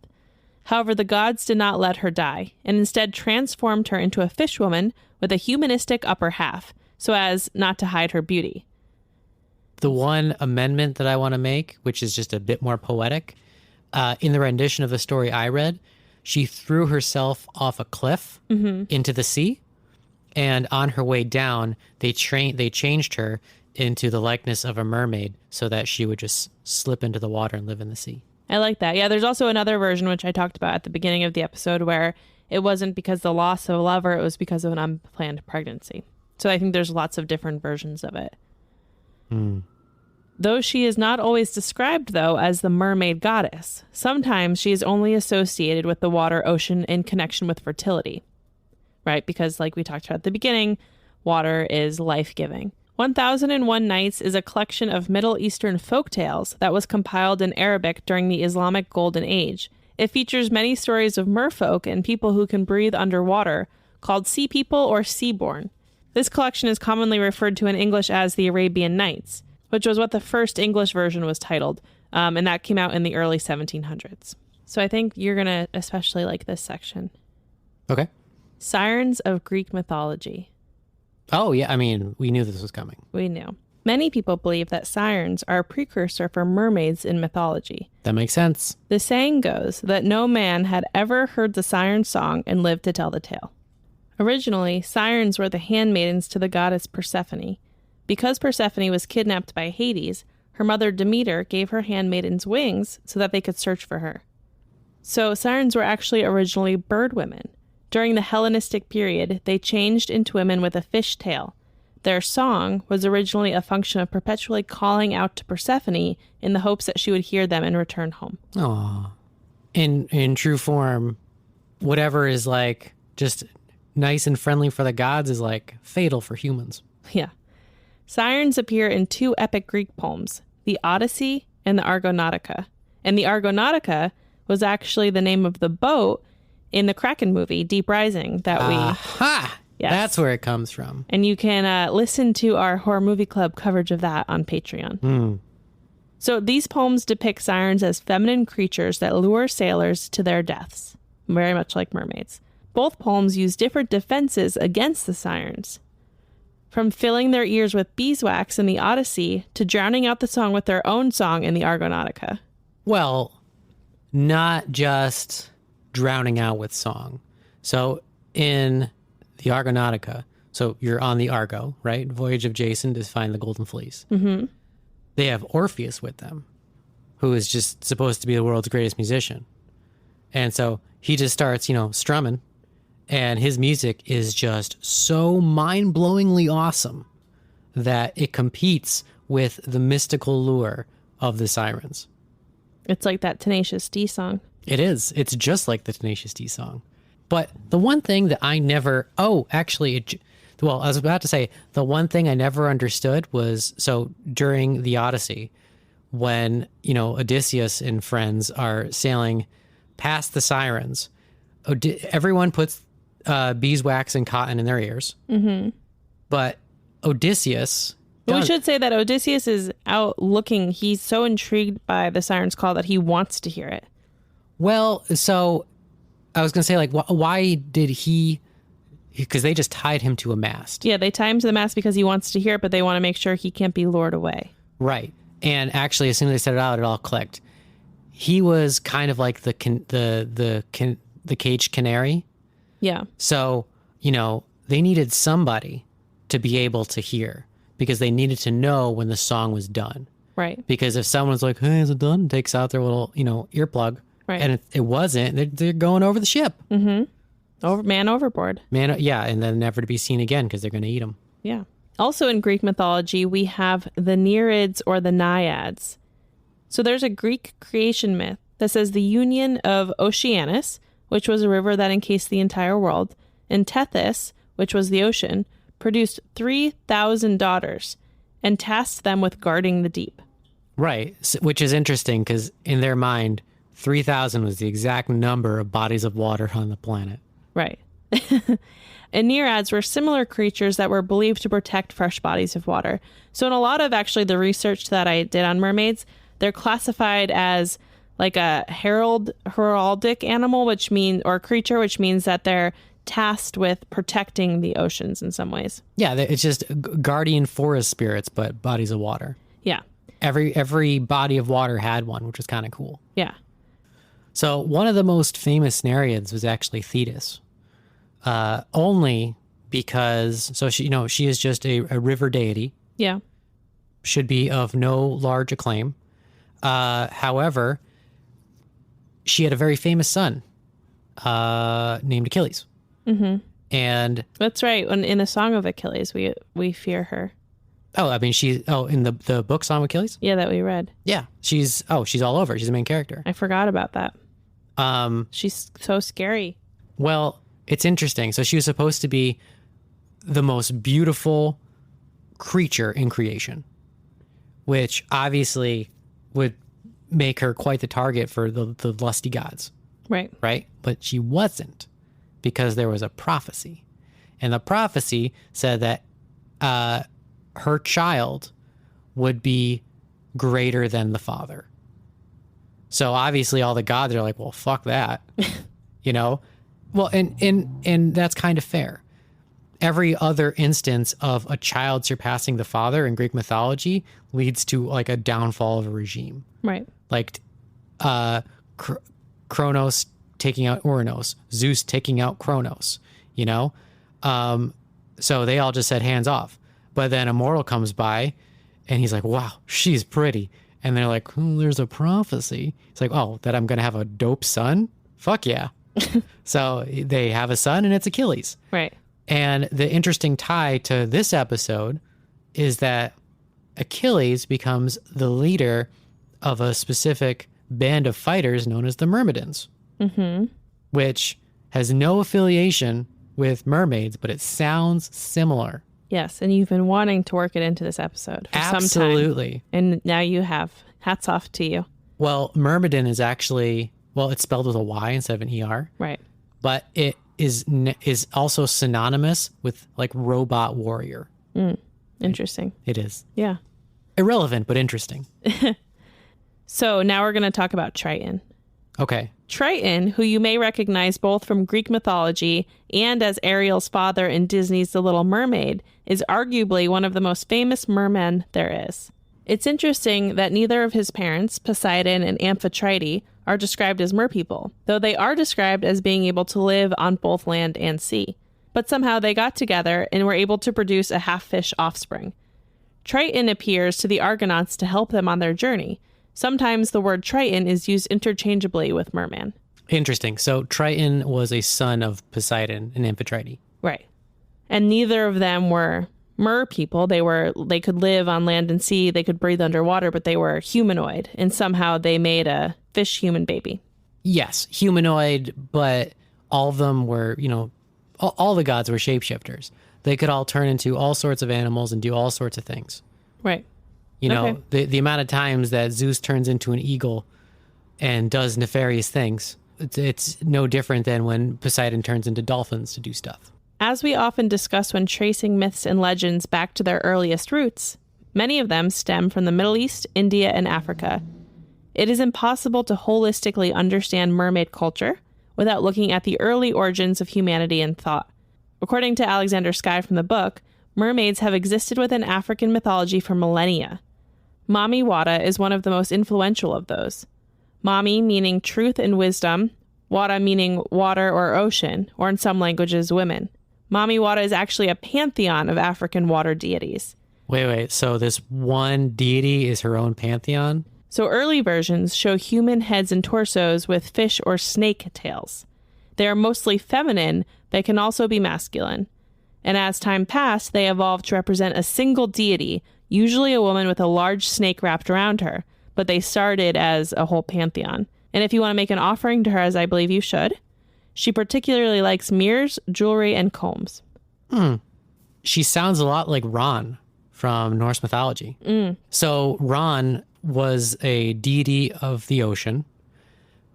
However, the gods did not let her die, and instead transformed her into a fishwoman with a humanistic upper half, so as not to hide her beauty. The one amendment that I want to make, which is just a bit more poetic, in the rendition of the story I read, she threw herself off a cliff into the sea, and on her way down, they changed her into the likeness of a mermaid so that she would just slip into the water and live in the sea. I like that. Yeah, there's also another version, which I talked about at the beginning of the episode, where it wasn't because of the loss of a lover, it was because of an unplanned pregnancy. So I think there's lots of different versions of it. Though she is not always described, though, as the mermaid goddess, sometimes she is only associated with the water ocean in connection with fertility, right? Because like we talked about at the beginning, water is life-giving. 1001 Nights is a collection of Middle Eastern folktales that was compiled in Arabic during the Islamic Golden Age. It features many stories of merfolk and people who can breathe underwater, called sea people or seaborn. This collection is commonly referred to in English as the Arabian Nights, which was what the first English version was titled, and that came out in the early 1700s. So I think you're going to especially like this section. Okay. Sirens of Greek mythology. Oh, yeah. I mean, we knew this was coming. We knew. Many people believe that sirens are a precursor for mermaids in mythology. That makes sense. The saying goes that no man had ever heard the siren song and lived to tell the tale. Originally, sirens were the handmaidens to the goddess Persephone. Because Persephone was kidnapped by Hades, her mother Demeter gave her handmaidens wings so that they could search for her. So sirens were actually originally bird women. During the Hellenistic period, they changed into women with a fish tail. Their song was originally a function of perpetually calling out to Persephone in the hopes that she would hear them and return home. Aww. In true form, whatever is like just nice and friendly for the gods is like fatal for humans. Yeah. Sirens appear in two epic Greek poems, the Odyssey and the Argonautica. And the Argonautica was actually the name of the boat in the Kraken movie, Deep Rising, that we... Aha! Yes. That's where it comes from. And you can listen to our Horror Movie Club coverage of that on Patreon. So these poems depict sirens as feminine creatures that lure sailors to their deaths, very much like mermaids. Both poems use different defenses against the sirens, from filling their ears with beeswax in the Odyssey to drowning out the song with their own song in the Argonautica. Well, not just drowning out with song. So in the Argonautica, so you're on the Argo, right? Voyage of Jason to find the Golden Fleece. Mm-hmm. They have Orpheus with them, who is just supposed to be the world's greatest musician. And so he just starts, strumming, and his music is just so mind-blowingly awesome that it competes with the mystical lure of the sirens. It's like that Tenacious D song. It is. It's just like the Tenacious D song. But the one thing that I never... Oh, actually, I was about to say, the one thing I never understood was, so during the Odyssey, when, Odysseus and friends are sailing past the sirens, everyone puts beeswax and cotton in their ears. Mm-hmm. But Odysseus... We should say that Odysseus is out looking. He's so intrigued by the siren's call that he wants to hear it. Well, so I was going to say, why did he because they just tied him to a mast. Yeah, they tie him to the mast because he wants to hear it, but they want to make sure he can't be lured away. Right. And actually, as soon as they set it out, it all clicked. He was kind of like the caged canary. Yeah. So, they needed somebody to be able to hear because they needed to know when the song was done. Right. Because if someone's like, hey, is it done? Takes out their little, earplug. Right. And it wasn't, they're going over the ship. Mm-hmm. Man overboard. Yeah. And then never to be seen again because they're going to eat them. Yeah. Also in Greek mythology, we have the Nereids or the Naiads. So there's a Greek creation myth that says the union of Oceanus, which was a river that encased the entire world, and Tethys, which was the ocean, produced 3,000 daughters and tasked them with guarding the deep. Right. Which is interesting because in their mind, 3,000 was the exact number of bodies of water on the planet. Right. And Nereids were similar creatures that were believed to protect fresh bodies of water. So in a lot of actually the research that I did on mermaids, they're classified as like a heraldic animal, or creature, which means that they're tasked with protecting the oceans in some ways. Yeah, it's just guardian forest spirits, but bodies of water. Yeah. Every body of water had one, which was kind of cool. Yeah. So one of the most famous Nereids was actually Thetis. Only because, so she is just a river deity. Yeah. Should be of no large acclaim. However, she had a very famous son named Achilles. Mm-hmm. And that's right. In a Song of Achilles, we fear her. Oh, I mean, in the book Song of Achilles? Yeah, that we read. Yeah. She's all over. She's the main character. I forgot about that. She's so scary. Well, it's interesting. So she was supposed to be the most beautiful creature in creation, which obviously would make her quite the target for the lusty gods. Right. Right? But she wasn't, because there was a prophecy. And the prophecy said that her child would be greater than the father. So obviously all the gods are like, well, fuck that. Well, and that's kind of fair. Every other instance of a child surpassing the father in Greek mythology leads to like a downfall of a regime. Right. Like Kronos taking out Uranos, Zeus taking out Kronos, so they all just said hands off. But then a mortal comes by and he's like, wow, she's pretty. And they're like, there's a prophecy. It's like, oh, that I'm going to have a dope son? Fuck yeah. So they have a son and it's Achilles. Right. And the interesting tie to this episode is that Achilles becomes the leader of a specific band of fighters known as the Myrmidons, which has no affiliation with mermaids, but it sounds similar. Yes, and you've been wanting to work it into this episode for some time. Absolutely. And now you have. Hats off to you. Well, Myrmidon is actually, it's spelled with a Y instead of an ER. Right. But it is also synonymous with like robot warrior. Interesting. It is. Yeah. Irrelevant, but interesting. So now we're going to talk about Triton. Okay. Triton, who you may recognize both from Greek mythology and as Ariel's father in Disney's The Little Mermaid, is arguably one of the most famous mermen there is. It's interesting that neither of his parents, Poseidon and Amphitrite, are described as merpeople, though they are described as being able to live on both land and sea. But somehow they got together and were able to produce a half-fish offspring. Triton appears to the Argonauts to help them on their journey. Sometimes the word Triton is used interchangeably with merman. Interesting. So Triton was a son of Poseidon and Amphitrite. Right. And neither of them were mer people. They could live on land and sea. They could breathe underwater, but they were humanoid. And somehow they made a fish human baby. Yes, humanoid, but all of them were, all the gods were shapeshifters. They could all turn into all sorts of animals and do all sorts of things. Right. The amount of times that Zeus turns into an eagle and does nefarious things, it's no different than when Poseidon turns into dolphins to do stuff. As we often discuss when tracing myths and legends back to their earliest roots, many of them stem from the Middle East, India, and Africa. It is impossible to holistically understand mermaid culture without looking at the early origins of humanity and thought. according to Alexander Skye from the book, mermaids have existed within African mythology for millennia. Mami Wata is one of the most influential of those. Mami meaning truth and wisdom, Wata meaning water or ocean, or in some languages, women. Mami Wata is actually a pantheon of African water deities. Wait. So this one deity is her own pantheon? So early versions show human heads and torsos with fish or snake tails. They are mostly feminine, but can also be masculine. And as time passed, they evolved to represent a single deity, usually a woman with a large snake wrapped around her, but they started as a whole pantheon. And if you want to make an offering to her, as I believe you should, she particularly likes mirrors, jewelry, and combs. She sounds a lot like Ran from Norse mythology. So Ran was a deity of the ocean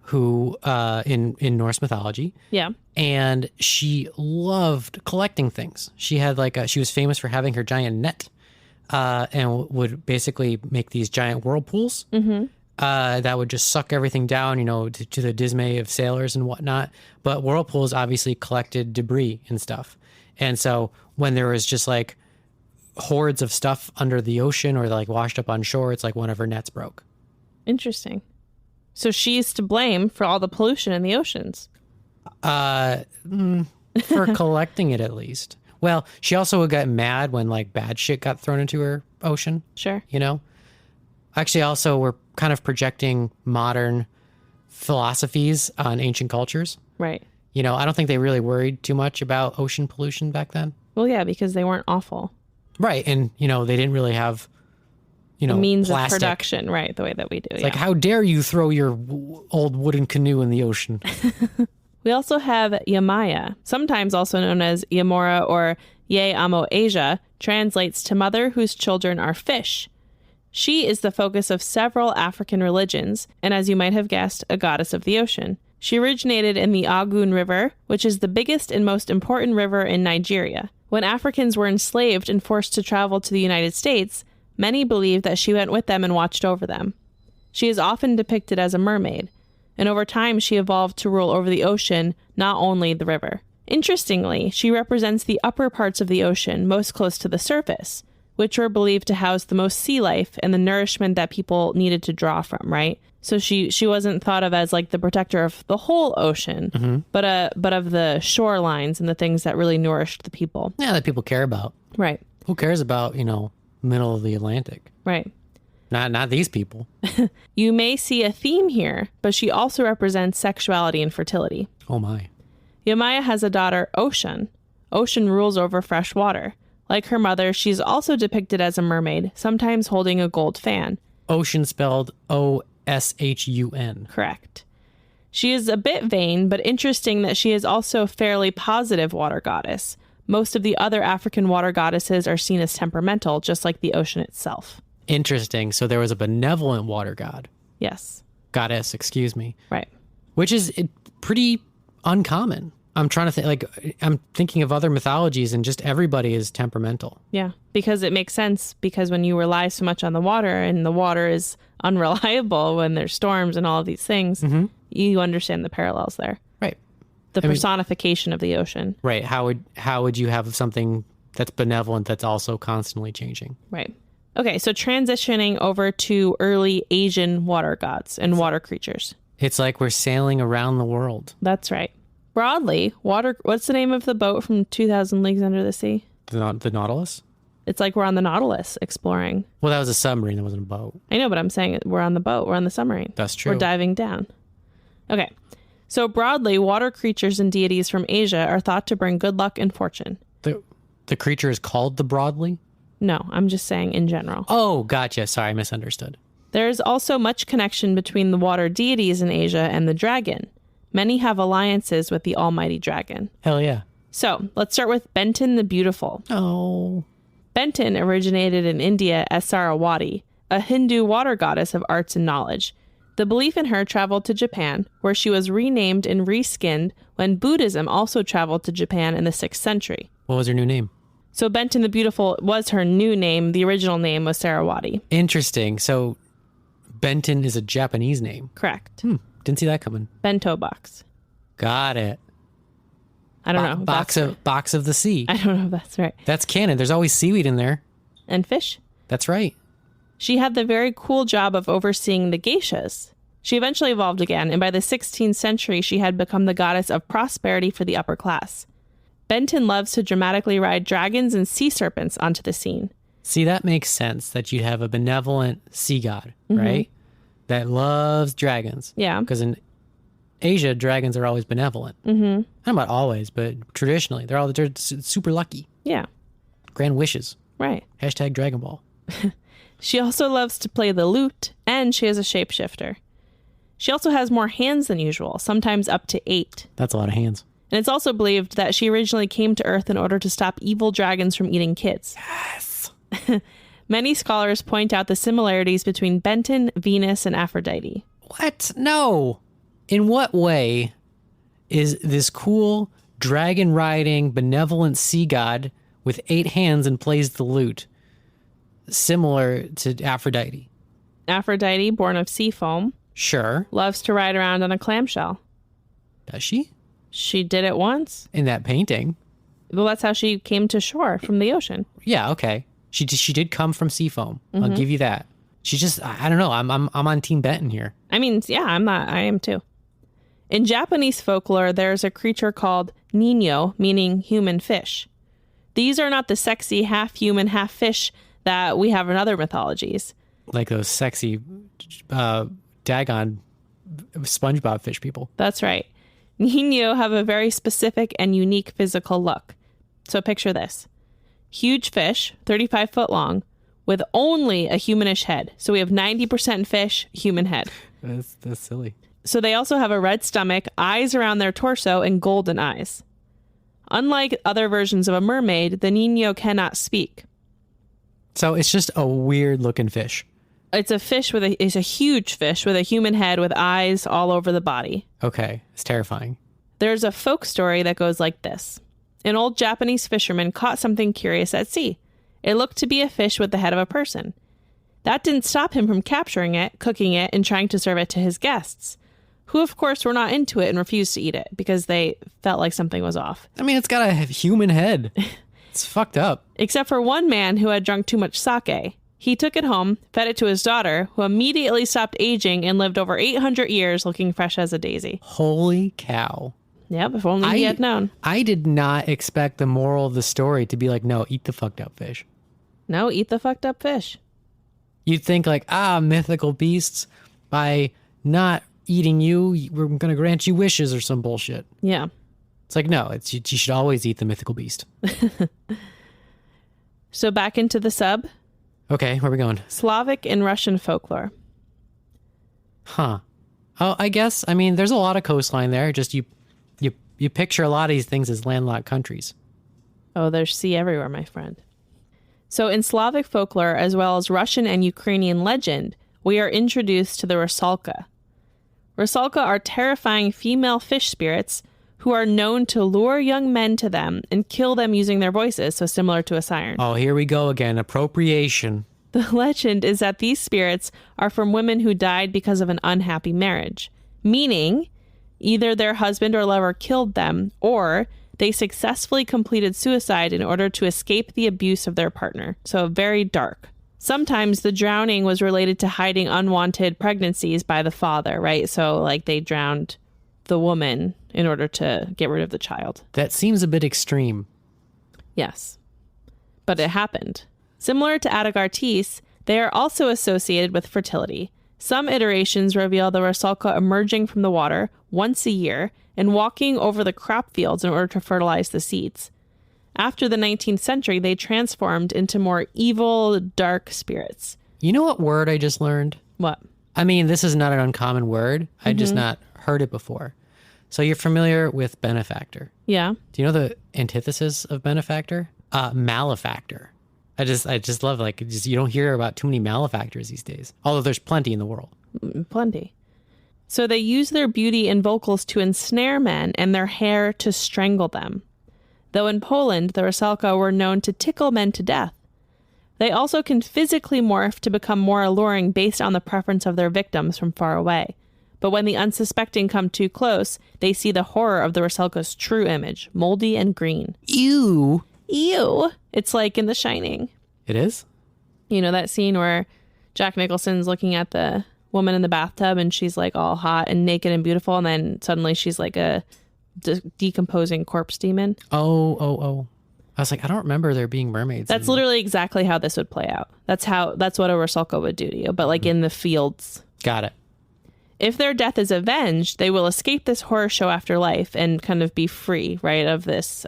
who in Norse mythology. Yeah. And she loved collecting things. She had she was famous for having her giant net and would basically make these giant whirlpools that would just suck everything down, to the dismay of sailors and whatnot. But whirlpools obviously collected debris and stuff. And so when there was just hordes of stuff under the ocean or washed up on shore, it's like one of her nets broke. Interesting. So she's to blame for all the pollution in the oceans. For collecting it, at least. Well, she also got mad when bad shit got thrown into her ocean. Sure. Actually, also we're kind of projecting modern philosophies on ancient cultures. Right. I don't think they really worried too much about ocean pollution back then. Well, yeah, because they weren't awful. Right. And, they didn't really have, the means plastic. of production, right, the way that we do. It's how dare you throw your old wooden canoe in the ocean? We also have Yamaya, sometimes also known as Yamora or Ye Amo Asia, translates to mother whose children are fish. She is the focus of several African religions, and as you might have guessed, a goddess of the ocean. She originated in the Ogun River, which is the biggest and most important river in Nigeria. When Africans were enslaved and forced to travel to the United States, many believed that she went with them and watched over them. She is often depicted as a mermaid, and over time she evolved to rule over the ocean, not only the river. Interestingly, she represents the upper parts of the ocean most close to the surface, which were believed to house the most sea life and the nourishment that people needed to draw from, right? So she wasn't thought of as the protector of the whole ocean, but of the shorelines and the things that really nourished the people. Yeah, that people care about. Right. Who cares about, middle of the Atlantic? Right. Not these people. You may see a theme here, but she also represents sexuality and fertility. Oh my. Yamaya has a daughter, Ocean. Ocean rules over fresh water. Like her mother, she's also depicted as a mermaid, sometimes holding a gold fan. Ocean spelled O-S-H-U-N. Correct. She is a bit vain, but interesting that she is also a fairly positive water goddess. Most of the other African water goddesses are seen as temperamental, just like the ocean itself. Interesting. So there was a benevolent water god. Yes. Goddess, excuse me. Right. Which is pretty uncommon. I'm trying to think, I'm thinking of other mythologies and just everybody is temperamental. Yeah, because it makes sense, because when you rely so much on the water and the water is unreliable when there's storms and all of these things, you understand the parallels there. Right. The personification of the ocean. Right. How would you have something that's benevolent that's also constantly changing? Right. Okay, so transitioning over to early Asian water gods and water creatures. It's like we're sailing around the world. That's right. Broadly, what's the name of the boat from 2,000 Leagues Under the Sea? The Nautilus? It's like we're on the Nautilus exploring. Well, that was a submarine. That wasn't a boat. I know, but I'm saying we're on the boat. We're on the submarine. That's true. We're diving down. Okay. So broadly, water creatures and deities from Asia are thought to bring good luck and fortune. The creature is called the Broadly? No, I'm just saying in general. Oh, gotcha. Sorry, I misunderstood. There is also much connection between the water deities in Asia and the dragon. Many have alliances with the almighty dragon. Hell yeah. So, let's start with Benton the Beautiful. Oh. Benton originated in India as Sarawati, a Hindu water goddess of arts and knowledge. The belief in her traveled to Japan, where she was renamed and reskinned when Buddhism also traveled to Japan in the 6th century. What was her new name? So Benton the Beautiful was her new name. The original name was Sarawati. Interesting. So Benton is a Japanese name. Correct. Didn't see that coming. Bento box. Got it. I don't know. Box of the sea. I don't know if that's right. That's canon. There's always seaweed in there. And fish. That's right. She had the very cool job of overseeing the geishas. She eventually evolved again, and by the 16th century, she had become the goddess of prosperity for the upper class. Benton loves to dramatically ride dragons and sea serpents onto the scene. See, that makes sense that you'd have a benevolent sea god, right? That loves dragons. Yeah. Because in Asia, dragons are always benevolent. Mm-hmm. Not about always, but traditionally. They're super lucky. Yeah. Grand wishes. Right. Hashtag Dragon Ball. She also loves to play the lute, and she is a shapeshifter. She also has more hands than usual, sometimes up to 8. That's a lot of hands. And it's also believed that she originally came to Earth in order to stop evil dragons from eating kids. Yes. Many scholars point out the similarities between Benton, Venus, and Aphrodite. What? No. In what way is this cool dragon-riding benevolent sea god with 8 hands and plays the lute similar to Aphrodite? Aphrodite, born of sea foam, Sure. loves to ride around on a clamshell. Does she? She did it once. In that painting. Well, that's how she came to shore from the ocean. Yeah, okay. She did come from sea foam. I'll give you that. She just, I don't know. I'm on Team Benton here. I mean, yeah, I am too. In Japanese folklore, there's a creature called Nino, meaning human fish. These are not the sexy half-human, half-fish that we have in other mythologies. Like those sexy Dagon SpongeBob fish people. That's right. Nino have a very specific and unique physical look. So picture this. Huge fish, 35 foot long, with only a humanish head. So we have 90% fish, human head. That's silly. So they also have a red stomach, eyes around their torso, and golden eyes. Unlike other versions of a mermaid, the Nino cannot speak. So it's just a weird looking fish. It's a huge fish with a human head with eyes all over the body. Okay, it's terrifying. There's a folk story that goes like this. An old Japanese fisherman caught something curious at sea. It looked to be a fish with the head of a person. That didn't stop him from capturing it, cooking it, and trying to serve it to his guests, who of course were not into it and refused to eat it because they felt like something was off. I mean, it's got a human head. It's fucked up. Except for one man who had drunk too much sake. He took it home, fed it to his daughter, who immediately stopped aging and lived over 800 years looking fresh as a daisy. Holy cow. Yep, if only he had known. I did not expect the moral of the story to be like, no, eat the fucked up fish. No, eat the fucked up fish. You'd think like, mythical beasts, by not eating you, we're going to grant you wishes or some bullshit. Yeah. It's like, no, you should always eat the mythical beast. So back into the sub. Okay, where are we going? Slavic and Russian folklore. Huh. Oh, I guess, I mean, there's a lot of coastline there. Just you picture a lot of these things as landlocked countries. Oh, there's sea everywhere, my friend. So in Slavic folklore, as well as Russian and Ukrainian legend, we are introduced to the Rasalka. Rasalka are terrifying female fish spirits who are known to lure young men to them and kill them using their voices, so similar to a siren. Oh, here we go again. Appropriation. The legend is that these spirits are from women who died because of an unhappy marriage, meaning either their husband or lover killed them, or they successfully completed suicide in order to escape the abuse of their partner. So very dark. Sometimes the drowning was related to hiding unwanted pregnancies by the father, right? So like they drowned the woman in order to get rid of the child. That seems a bit extreme. Yes, but it happened. Similar to Adagartis, they are also associated with fertility. Some iterations reveal the Rasalka emerging from the water once a year and walking over the crop fields in order to fertilize the seeds. After the 19th century, they transformed into more evil, dark spirits. You know what word I just learned? What? I mean, this is not an uncommon word. I just not heard it before. So you're familiar with benefactor. Yeah. Do you know the antithesis of benefactor? Malefactor. I just love, you don't hear about too many malefactors these days. Although there's plenty in the world. Plenty. So they use their beauty and vocals to ensnare men and their hair to strangle them. Though in Poland, the Rasalka were known to tickle men to death. They also can physically morph to become more alluring based on the preference of their victims from far away. But when the unsuspecting come too close, they see the horror of the Rusalka's true image, moldy and green. Ew. Ew. It's like in The Shining. It is? You know that scene where Jack Nicholson's looking at the woman in the bathtub and she's like all hot and naked and beautiful, and then suddenly she's like a decomposing corpse demon. Oh. I was like, I don't remember there being mermaids. That's literally exactly how this would play out. That's what a Rasalka would do to you, but like in the fields. Got it. If their death is avenged, they will escape this horror show after life and kind of be free, right, of this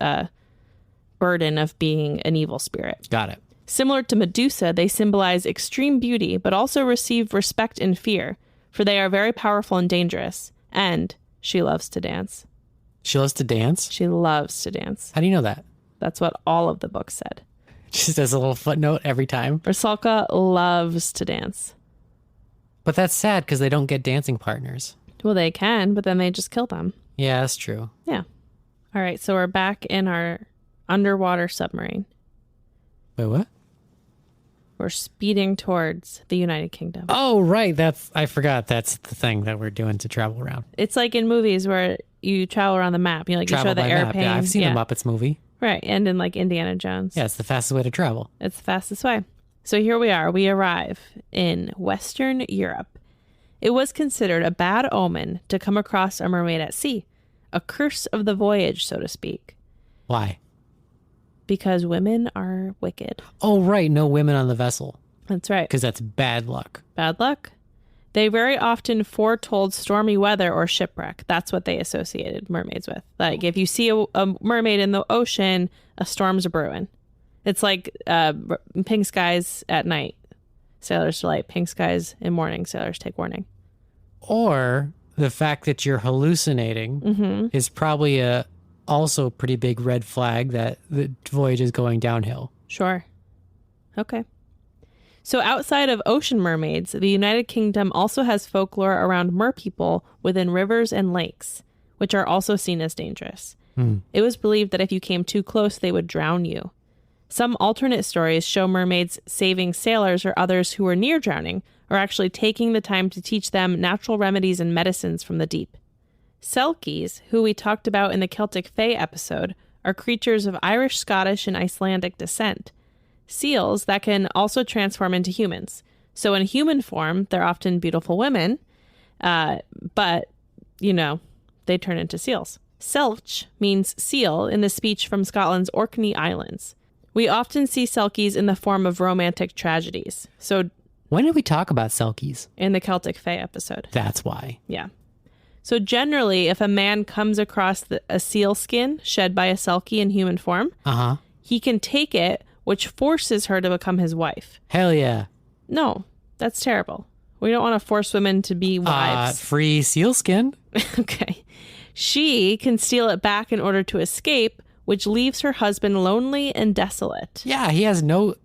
burden of being an evil spirit. Got it. Similar to Medusa, they symbolize extreme beauty, but also receive respect and fear, for they are very powerful and dangerous. And she loves to dance. She loves to dance? She loves to dance. How do you know that? That's what all of the books said. Just as a little footnote every time. Rasalka loves to dance. But that's sad because they don't get dancing partners. Well, they can, but then they just kill them. Yeah, that's true. Yeah. All right, so we're back in our underwater submarine. Wait, what? We're speeding towards the United Kingdom. Oh, right. I forgot. That's the thing that we're doing to travel around. It's like in movies where you travel around the map. You know, like Travel you show the by map. airplane. Yeah, I've seen the Muppets movie. Right, and in like Indiana Jones. Yeah, it's the fastest way to travel. It's the fastest way. So here we are. We arrive in Western Europe. It was considered a bad omen to come across a mermaid at sea. A curse of the voyage, so to speak. Why? Because women are wicked. Oh, right. No women on the vessel. That's right. Because that's bad luck. Bad luck. They very often foretold stormy weather or shipwreck. That's what they associated mermaids with. Like if you see a mermaid in the ocean, a storm's a brewing. It's like pink skies at night. Sailors delight. Pink skies in morning. Sailors take warning. Or the fact that you're hallucinating is probably a also pretty big red flag that the voyage is going downhill. Sure. Okay. So outside of ocean mermaids, the United Kingdom also has folklore around merpeople within rivers and lakes, which are also seen as dangerous. It was believed that if you came too close, they would drown you. Some alternate stories show mermaids saving sailors or others who were near drowning, or actually taking the time to teach them natural remedies and medicines from the deep. Selkies, who we talked about in the Celtic Fae episode, are creatures of Irish, Scottish, and Icelandic descent. Seals that can also transform into humans. So in human form, they're often beautiful women, but, you know, they turn into seals. Selch means seal in the speech from Scotland's Orkney Islands. We often see selkies in the form of romantic tragedies. So when did we talk about selkies? In the Celtic Fae episode. That's why. Yeah. So generally, if a man comes across a seal skin shed by a selkie in human form, he can take it, which forces her to become his wife. Hell yeah. No, that's terrible. We don't want to force women to be wives. Free seal skin. Okay. She can steal it back in order to escape, which leaves her husband lonely and desolate. Yeah, he has no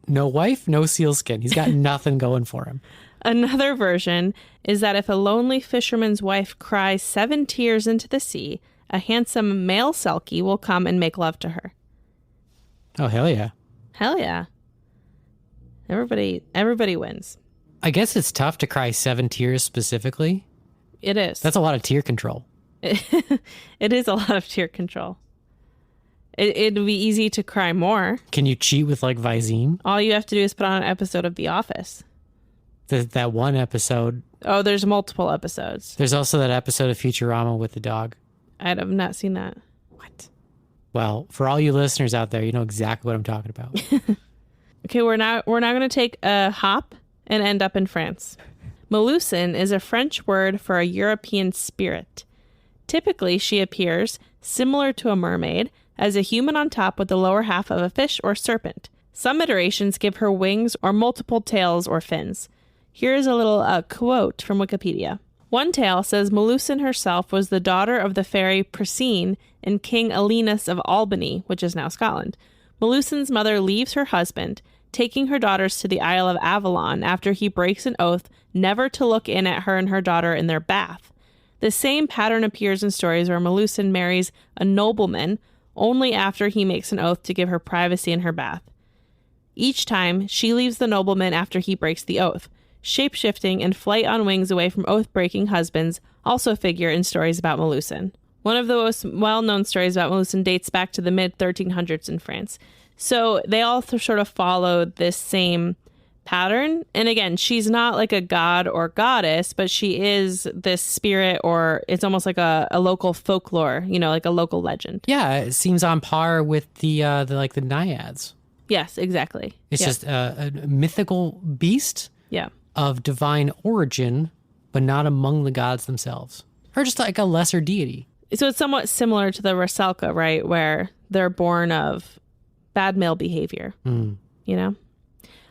wife, no seal skin. He's got nothing going for him. Another version is that if a lonely fisherman's wife cries 7 tears into the sea, a handsome male selkie will come and make love to her. Oh, hell yeah. Hell yeah. Everybody wins. I guess it's tough to cry 7 tears specifically. It is. That's a lot of tear control. It is a lot of tear control. It'd be easy to cry more. Can you cheat with like Visine? All you have to do is put on an episode of The Office. That one episode. Oh, there's multiple episodes. There's also that episode of Futurama with the dog. I have not seen that. What? Well, for all you listeners out there, you know exactly what I'm talking about. Okay, we're now going to take a hop and end up in France. Melusine is a French word for a European spirit. Typically, she appears, similar to a mermaid, as a human on top with the lower half of a fish or serpent. Some iterations give her wings or multiple tails or fins. Here is a little quote from Wikipedia. One tale says Melusine herself was the daughter of the fairy Priscine and King Alinus of Albany, which is now Scotland. Melusine's mother leaves her husband, taking her daughters to the Isle of Avalon after he breaks an oath never to look in at her and her daughter in their bath. The same pattern appears in stories where Melusine marries a nobleman only after he makes an oath to give her privacy in her bath. Each time, she leaves the nobleman after he breaks the oath. shape-shifting, and flight on wings away from oath-breaking husbands also figure in stories about Melusine. One of the most well-known stories about Melusine dates back to the mid-1300s in France. So they all sort of follow this same pattern. And again, she's not like a god or goddess, but she is this spirit, or it's almost like a local folklore, like a local legend. Yeah, it seems on par with the naiads. Yes, exactly. It's just a mythical beast of divine origin, but not among the gods themselves. Or just like a lesser deity. So it's somewhat similar to the Rasalka, right? Where they're born of bad male behavior,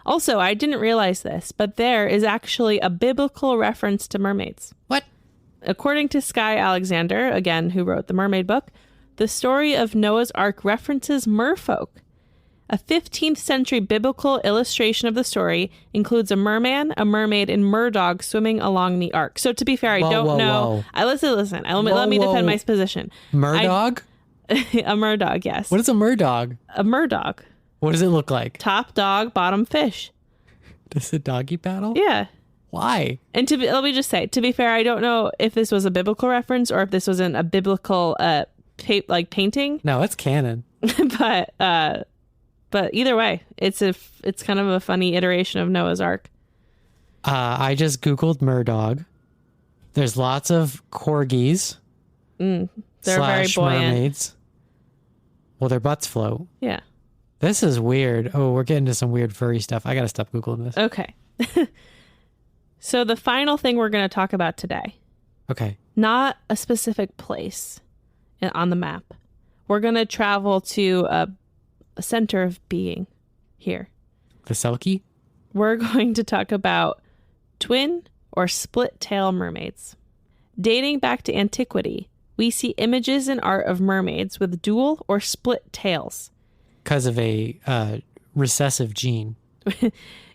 Also, I didn't realize this, but there is actually a biblical reference to mermaids. What? According to Skye Alexander, again, who wrote the Mermaid book, the story of Noah's Ark references merfolk. A 15th century biblical illustration of the story includes a merman, a mermaid, and murdog swimming along the ark. So to be fair, I don't know. Listen. Let me defend my position. Murdog? A murdog, yes. What is a murdog? A murdog. What does it look like? Top dog, bottom fish. Does it doggy paddle? Yeah. Why? And let me just say, to be fair, I don't know if this was a biblical reference or if this wasn't a biblical painting. No, it's canon. But either way, it's kind of a funny iteration of Noah's Ark. I just Googled murdog. There's lots of corgis. They're very buoyant. Mermaids. Well, their butts float. Yeah. This is weird. Oh, we're getting to some weird furry stuff. I got to stop Googling this. Okay. So the final thing we're going to talk about today. Okay. Not a specific place on the map. We're going to travel to a center of being here. The Selkie? We're going to talk about twin or split tail mermaids. Dating back to antiquity, we see images in art of mermaids with dual or split tails. Because of a recessive gene.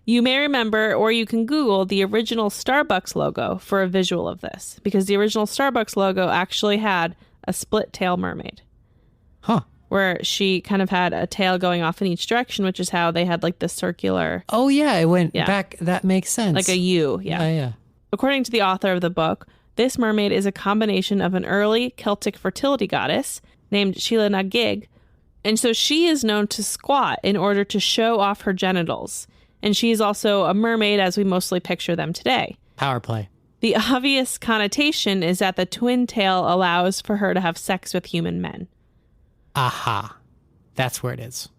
You may remember, or you can Google the original Starbucks logo for a visual of this, because the original Starbucks logo actually had a split tail mermaid. Huh. Where she kind of had a tail going off in each direction, which is how they had like the circular. Oh, yeah. It went back. That makes sense. Like a U. Yeah. According to the author of the book, this mermaid is a combination of an early Celtic fertility goddess named Sheila na Gig. And so she is known to squat in order to show off her genitals. And she is also a mermaid as we mostly picture them today. Power play. The obvious connotation is that the twin tail allows for her to have sex with human men. Aha. That's where it is.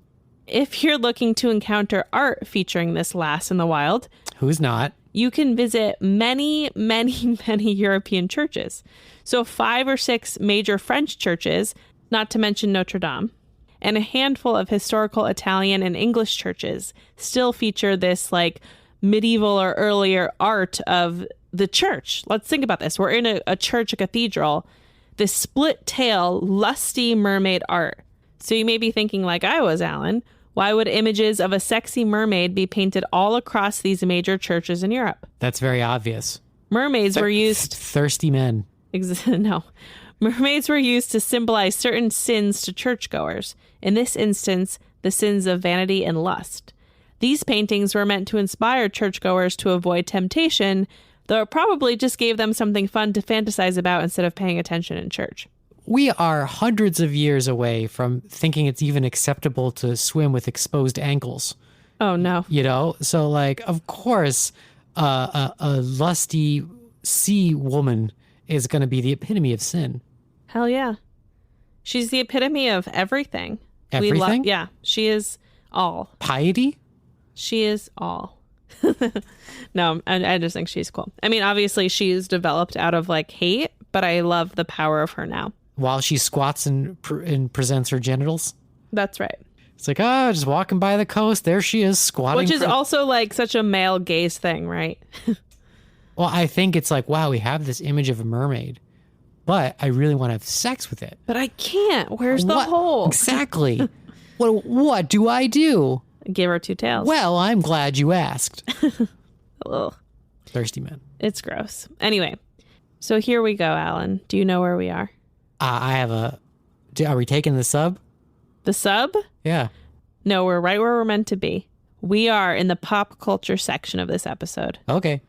If you're looking to encounter art featuring this lass in the wild, who's not? You can visit many, many, many European churches. So 5 or 6 major French churches, not to mention Notre Dame, and a handful of historical Italian and English churches still feature this like medieval or earlier art of the church. Let's think about this. We're in a church, a cathedral, this split tail, lusty mermaid art. So you may be thinking like I was, Alan, why would images of a sexy mermaid be painted all across these major churches in Europe? That's very obvious. Mermaids were used... Thirsty men. No. Mermaids were used to symbolize certain sins to churchgoers. In this instance, the sins of vanity and lust. These paintings were meant to inspire churchgoers to avoid temptation, though it probably just gave them something fun to fantasize about instead of paying attention in church. We are hundreds of years away from thinking it's even acceptable to swim with exposed ankles. Oh, no. So, like, of course, a lusty sea woman is going to be the epitome of sin. Hell yeah. She's the epitome of everything. Everything? Yeah, she is all. Piety? She is all. No, I just think she's cool. I mean, obviously she's developed out of like hate, but I love the power of her now. While she squats and presents her genitals? That's right. It's like, just walking by the coast, there she is squatting. Which is also like such a male gaze thing, right? Well, I think it's like, wow, we have this image of a mermaid, but I really want to have sex with it. But I can't. Where's the hole? Exactly. What do I do? Give her 2 tails. Well, I'm glad you asked. Ugh. Thirsty man. It's gross. Anyway, so here we go, Alan. Do you know where we are? Are we taking the sub? The sub? Yeah. No, we're right where we're meant to be. We are in the pop culture section of this episode. Okay.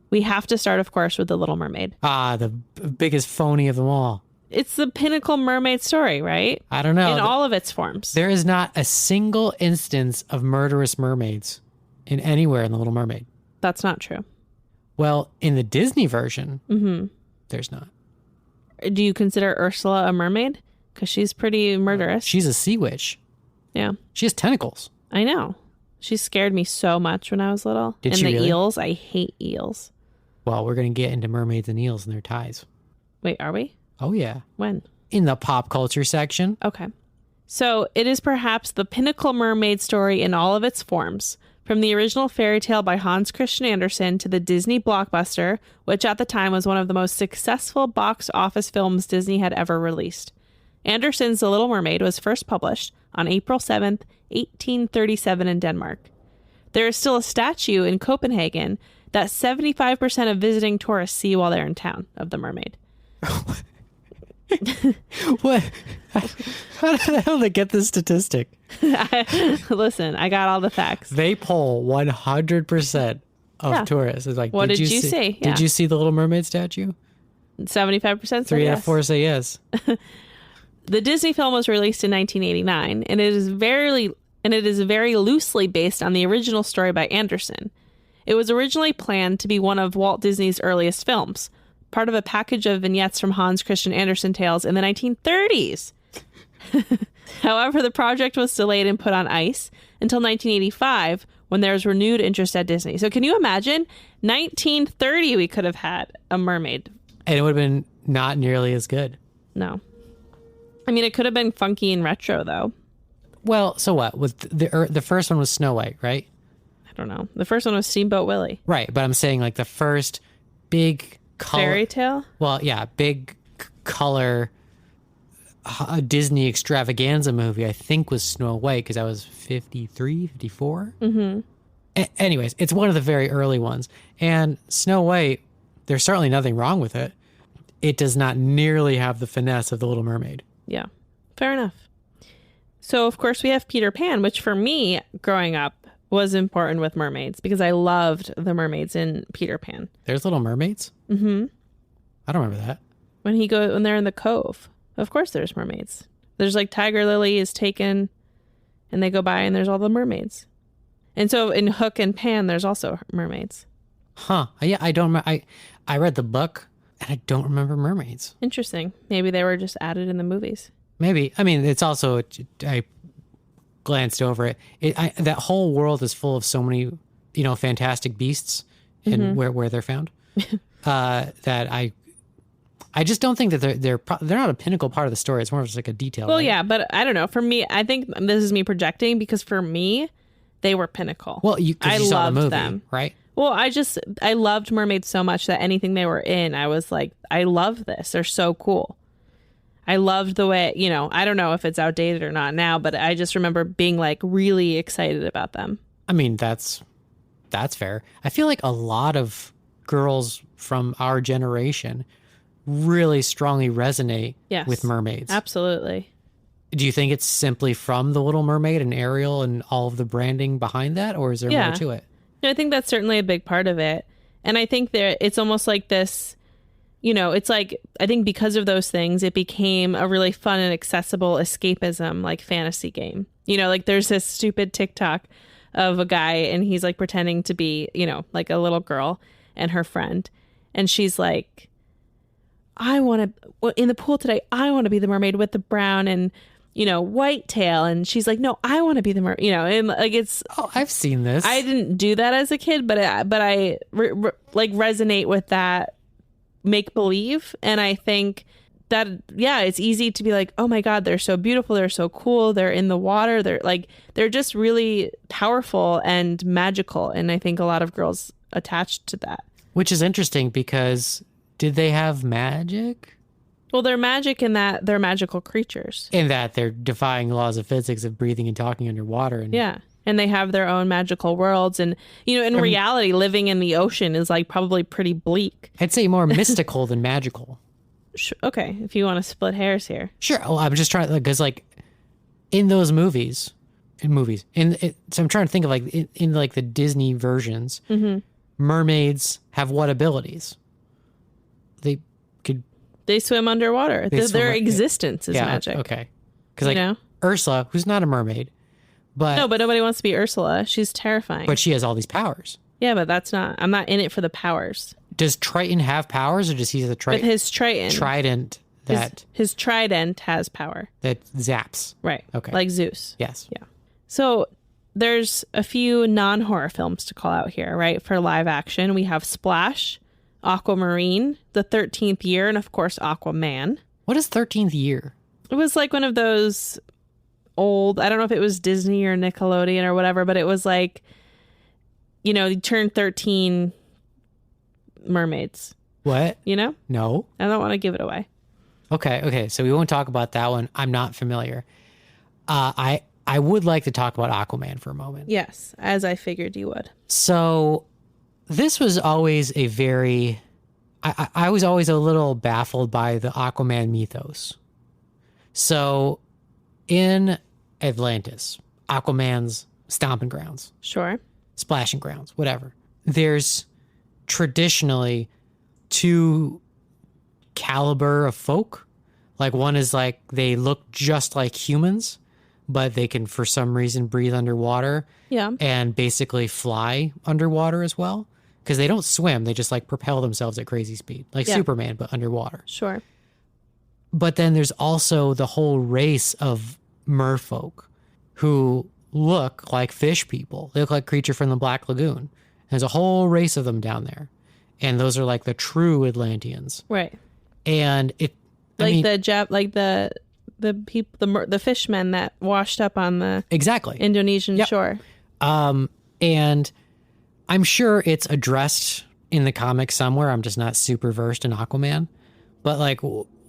We have to start, of course, with The Little Mermaid. The biggest phony of them all. It's the pinnacle mermaid story, right? I don't know. In all of its forms. There is not a single instance of murderous mermaids in anywhere in The Little Mermaid. That's not true. Well, in the Disney version, there's not. Do you consider Ursula a mermaid? Because she's pretty murderous. She's a sea witch. Yeah. She has tentacles. I know. She scared me so much when I was little. Did and she the really? eels, I hate eels. Well, we're going to get into mermaids and eels and their ties. Wait, are we? Oh, yeah. When? In the pop culture section. Okay. So it is perhaps the pinnacle mermaid story in all of its forms, from the original fairy tale by Hans Christian Andersen to the Disney blockbuster, which at the time was one of the most successful box office films Disney had ever released. Andersen's The Little Mermaid was first published on April 7th, 1837 in Denmark. There is still a statue in Copenhagen that 75% of visiting tourists see while they're in town of the mermaid. What? How the hell did they get this statistic? Listen, I got all the facts. They poll 100% of tourists. It's like, what did you see? Did you see the Little Mermaid statue? 75% 3 out of 4 say yes. The Disney film was released in 1989, and it is very loosely based on the original story by Andersen. It was originally planned to be one of Walt Disney's earliest films, part of a package of vignettes from Hans Christian Andersen tales in the 1930s. However, the project was delayed and put on ice until 1985, when there was renewed interest at Disney. So can you imagine? 1930, we could have had a mermaid. And it would have been not nearly as good. No. I mean, it could have been funky and retro, though. Well, so what? With the first one was Snow White, right? I don't know. The first one was Steamboat Willie. Right, but I'm saying like the first big color... Fairy tale? Well, yeah, big color Disney extravaganza movie, I think, was Snow White, because I was 53, 54. Mm-hmm. Anyways, it's one of the very early ones. And Snow White, there's certainly nothing wrong with it. It does not nearly have the finesse of The Little Mermaid. Yeah, fair enough. So, of course, we have Peter Pan, which for me, growing up, was important with mermaids because I loved the mermaids in Peter Pan. There's Little Mermaids? Mm-hmm. I don't remember that. When they're in the cove, of course there's mermaids. There's like Tiger Lily is taken and they go by and there's all the mermaids. And so in Hook and Pan, there's also mermaids. Huh. Yeah, I don't remember. I read the book and I don't remember mermaids. Interesting. Maybe they were just added in the movies. Maybe. I mean, it's also, I glanced over it. That whole world is full of so many, fantastic beasts and where they're found. That I just don't think that they're not a pinnacle part of the story. It's more of just like a detail. Well, right? yeah, but I don't know. For me, I think this is me projecting because for me, they were pinnacle. Well, because you saw the movie, them. Right? Well, I loved mermaids so much that anything they were in, I was like, I love this. They're so cool. I loved the way, I don't know if it's outdated or not now, but I just remember being like really excited about them. I mean, that's fair. I feel like a lot of girls from our generation really strongly resonate with mermaids. Absolutely. Do you think it's simply from The Little Mermaid and Ariel and all of the branding behind that, or is there more to it? I think that's certainly a big part of it. And I think it's almost like this, it's like, I think because of those things, it became a really fun and accessible escapism, like fantasy game. Like there's this stupid TikTok of a guy and he's like pretending to be, like a little girl and her friend. And she's like, in the pool today, I want to be the mermaid with the brown and, white tail. And she's like, no, I want to be the mermaid, and like it's. Oh, I've seen this. I didn't do that as a kid, but I like resonate with that make believe. And I think that, it's easy to be like, oh my God, they're so beautiful. They're so cool. They're in the water. They're just really powerful and magical. And I think a lot of girls attached to that. Which is interesting because did they have magic? Well, they're magic in that they're magical creatures. In that they're defying laws of physics of breathing and talking underwater. And and they have their own magical worlds. And, in reality, living in the ocean is like probably pretty bleak. I'd say more mystical than magical. Okay, if you want to split hairs here. Sure. Well, I'm just trying, because like in those movies, in movies. So I'm trying to think of like in like the Disney versions, mermaids have what abilities? They swim underwater. Their existence is yeah, magic. Okay. Because like Ursula, who's not a mermaid, but nobody wants to be Ursula. She's terrifying. But she has all these powers. Yeah, but I'm not in it for the powers. Does Triton have powers, or does he have the Triton? But his Trident. His trident has power. That zaps. Right. Okay. Like Zeus. Yes. Yeah. So there's a few non-horror films to call out here, right? For live action, we have Splash, Aquamarine, The 13th Year, and of course Aquaman. What is 13th Year? It was like one of those old, I don't know if it was Disney or Nickelodeon or whatever, but it was like, you turn 13 mermaids. What? No. I don't want to give it away. Okay. So we won't talk about that one. I'm not familiar. I would like to talk about Aquaman for a moment. Yes, as I figured you would. So this was always a very... I was always a little baffled by the Aquaman mythos. So in Atlantis, Aquaman's stomping grounds. Sure. Splashing grounds, whatever. There's traditionally two caliber of folk. Like one is like they look just like humans, but they can for some reason breathe underwater. Yeah. And basically fly underwater as well. Because they don't swim, they just like propel themselves at crazy speed. Like Superman, but underwater. Sure. But then there's also the whole race of merfolk who look like fish people. They look like Creature from the Black Lagoon. There's a whole race of them down there. And those are like the true Atlanteans. Right. And the people, the fishmen that washed up on the Indonesian shore. And I'm sure it's addressed in the comics somewhere. I'm just not super versed in Aquaman. But like,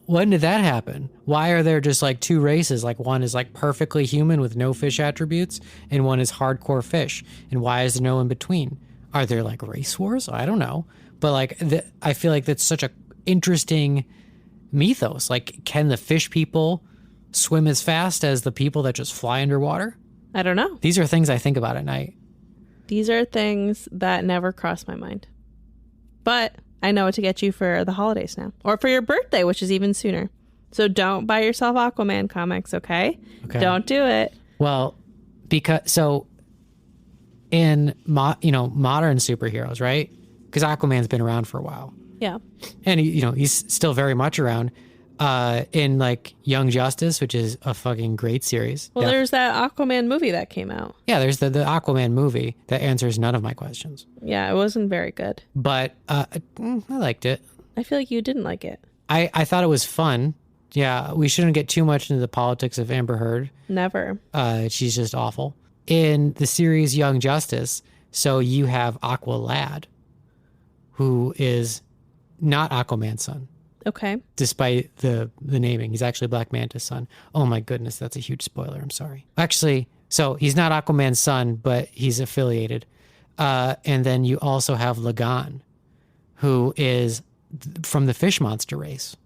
when did that happen? Why are there just like two races? Like one is like perfectly human with no fish attributes, and one is hardcore fish. And why is there no in between? Are there like race wars? I don't know. But like, I feel like that's such a interesting mythos. Like, can the fish people swim as fast as the people that just fly underwater? I don't know. These are things I think about at night. These are things that never cross my mind. But I know what to get you for the holidays now. Or for your birthday, which is even sooner. So don't buy yourself Aquaman comics, okay? Don't do it. Well, in modern superheroes, right? Because Aquaman's been around for a while. Yeah. And he's still very much around. In like Young Justice, which is a fucking great series. Well, there's that Aquaman movie that came out. Yeah, there's the Aquaman movie that answers none of my questions. Yeah, it wasn't very good. But I liked it. I feel like you didn't like it. I thought it was fun. Yeah, we shouldn't get too much into the politics of Amber Heard. Never. She's just awful. In the series Young Justice, so you have Aqualad, who is not Aquaman's son. Okay. Despite the naming. He's actually Black Manta's son. Oh my goodness, that's a huge spoiler. I'm sorry. Actually, so he's not Aquaman's son, but he's affiliated. And then you also have Lagan, who is from the fish monster race,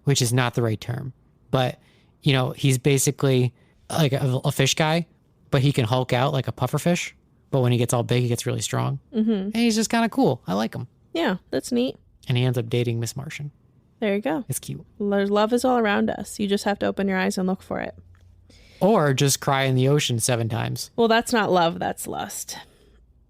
which is not the right term. But, he's basically like a fish guy, but he can hulk out like a pufferfish. But when he gets all big, he gets really strong. Mm-hmm. And he's just kind of cool. I like him. Yeah, that's neat. And he ends up dating Miss Martian. There you go. It's cute. Love is all around us. You just have to open your eyes and look for it. Or just cry in the ocean 7 times. Well, that's not love. That's lust.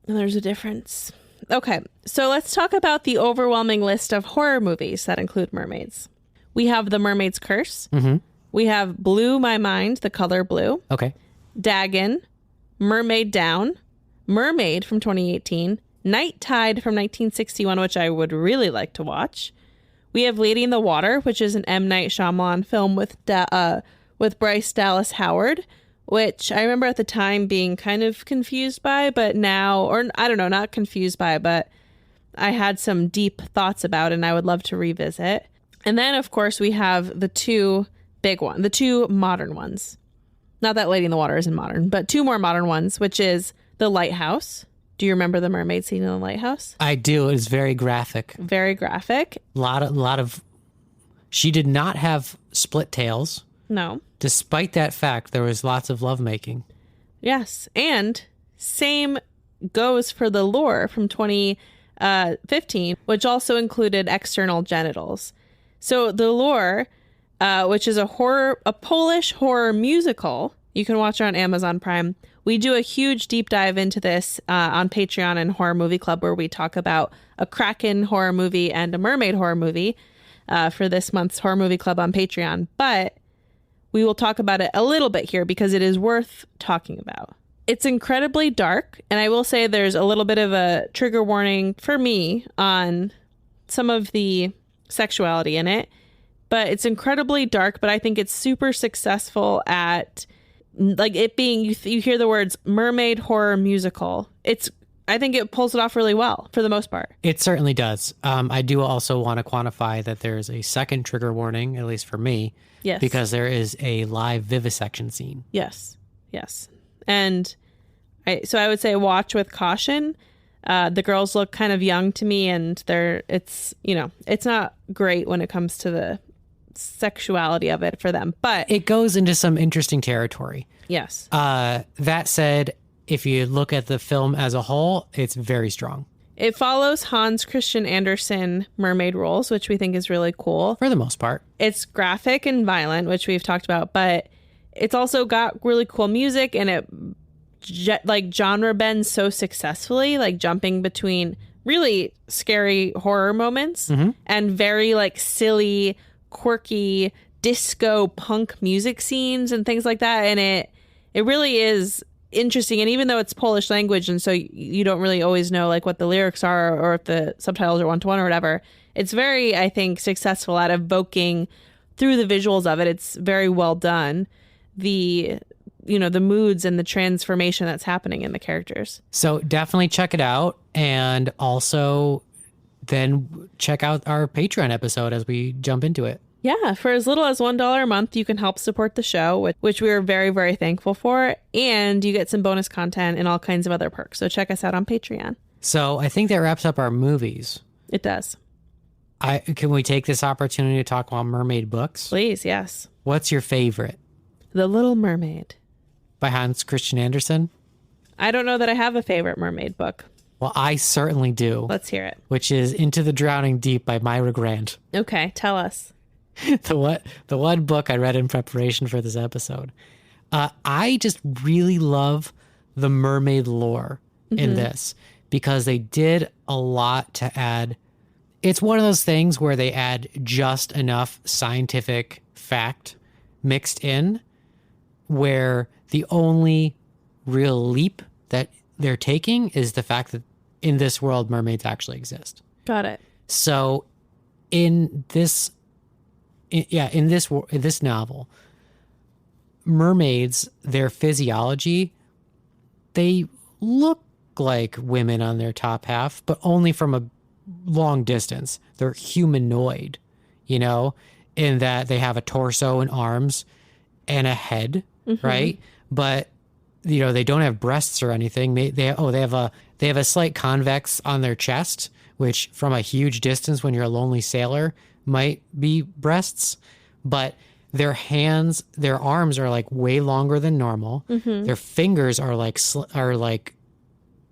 There's a difference. Okay, so let's talk about the overwhelming list of horror movies that include mermaids. We have The Mermaid's Curse. Mm-hmm. We have Blue My Mind, the color blue. Okay. Dagon. Mermaid Down. Mermaid from 2018. Night Tide from 1961, which I would really like to watch. We have Lady in the Water, which is an M. Night Shyamalan film with Bryce Dallas Howard, which I remember at the time being kind of confused by, but now, or I don't know, not confused by, but I had some deep thoughts about it and I would love to revisit. And then, of course, we have the two modern ones. Not that Lady in the Water isn't modern, but 2 more modern ones, which is The Lighthouse. Do you remember the mermaid scene in the lighthouse? I do. It's very graphic. Very graphic. Lot of. She did not have split tails. No. Despite that fact, there was lots of lovemaking. Yes. And same goes for the lore from 2015, which also included external genitals. So the lore, which is a Polish horror musical, you can watch it on Amazon Prime. We do a huge deep dive into this on Patreon and Horror Movie Club, where we talk about a Kraken horror movie and a mermaid horror movie for this month's Horror Movie Club on Patreon. But we will talk about it a little bit here because it is worth talking about. It's incredibly dark, and I will say there's a little bit of a trigger warning for me on some of the sexuality in it, but it's incredibly dark, but I think it's super successful at like it being, you hear the words mermaid horror musical. I think it pulls it off really well for the most part. It certainly does. I do also want to quantify that there's a second trigger warning, at least for me. Yes. Because there is a live vivisection scene. Yes. And so I would say watch with caution. The girls look kind of young to me, and it's not great when it comes to the sexuality of it for them, but it goes into some interesting territory. Yes. That said, if you look at the film as a whole, it's very strong. It follows Hans Christian Andersen mermaid rules, which we think is really cool. For the most part. It's graphic and violent, which we've talked about, but it's also got really cool music, and it genre bends so successfully, like jumping between really scary horror moments and very like silly, quirky disco punk music scenes and things like that. And it really is interesting. And even though it's Polish language, and so you don't really always know like what the lyrics are or if the subtitles are 1-to-1 or whatever, it's very, I think, successful at evoking through the visuals of it. It's very well done. The moods and the transformation that's happening in the characters. So definitely check it out. And also then check out our Patreon episode as we jump into it. Yeah, for as little as $1 a month, you can help support the show, which we are very, very thankful for. And you get some bonus content and all kinds of other perks. So check us out on Patreon. So I think that wraps up our movies. It does. Can we take this opportunity to talk about Mermaid Books? Please, yes. What's your favorite? The Little Mermaid. By Hans Christian Andersen? I don't know that I have a favorite mermaid book. Well, I certainly do. Let's hear it. Which is Into the Drowning Deep by Myra Grant. Okay, tell us. The one book I read in preparation for this episode. I just really love the mermaid lore in this because they did a lot to add. It's one of those things where they add just enough scientific fact mixed in where the only real leap that they're taking is the fact that in this world, mermaids actually exist. Got it. So in this novel, mermaids, their physiology, they look like women on their top half, but only from a long distance. They're humanoid, in that they have a torso and arms and a head, right? But they don't have breasts or anything. They have a slight convex on their chest, which from a huge distance when you're a lonely sailor might be breasts, but their arms are like way longer than normal. Their fingers are like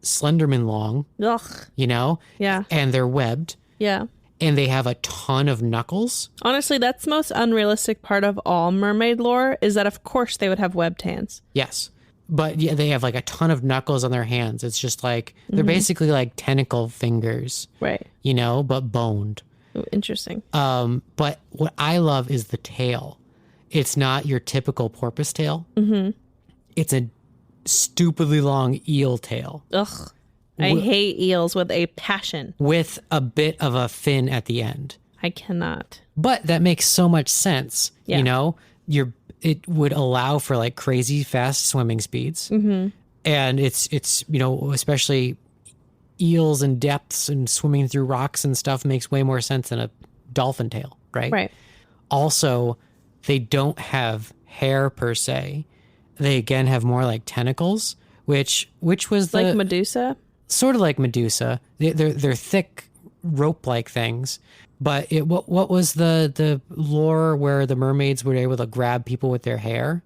Slenderman long. Ugh. Yeah. And they're webbed. Yeah. And they have a ton of knuckles. Honestly, that's the most unrealistic part of all mermaid lore is that of course they would have webbed hands. Yes. But yeah, they have like a ton of knuckles on their hands. It's just like they're basically like tentacle fingers. Right. But boned. Ooh, interesting. But what I love is the tail. It's not your typical porpoise tail. It's a stupidly long eel tail. Ugh. I hate eels with a passion. With a bit of a fin at the end. I cannot. But that makes so much sense. Yeah. It would allow for like crazy fast swimming speeds. And it's especially eels and depths and swimming through rocks and stuff makes way more sense than a dolphin tail, right? Right. Also, they don't have hair per se. They again have more like tentacles, which was like Medusa? Sort of like Medusa. They're thick rope-like things. But what was the lore where the mermaids were able to grab people with their hair?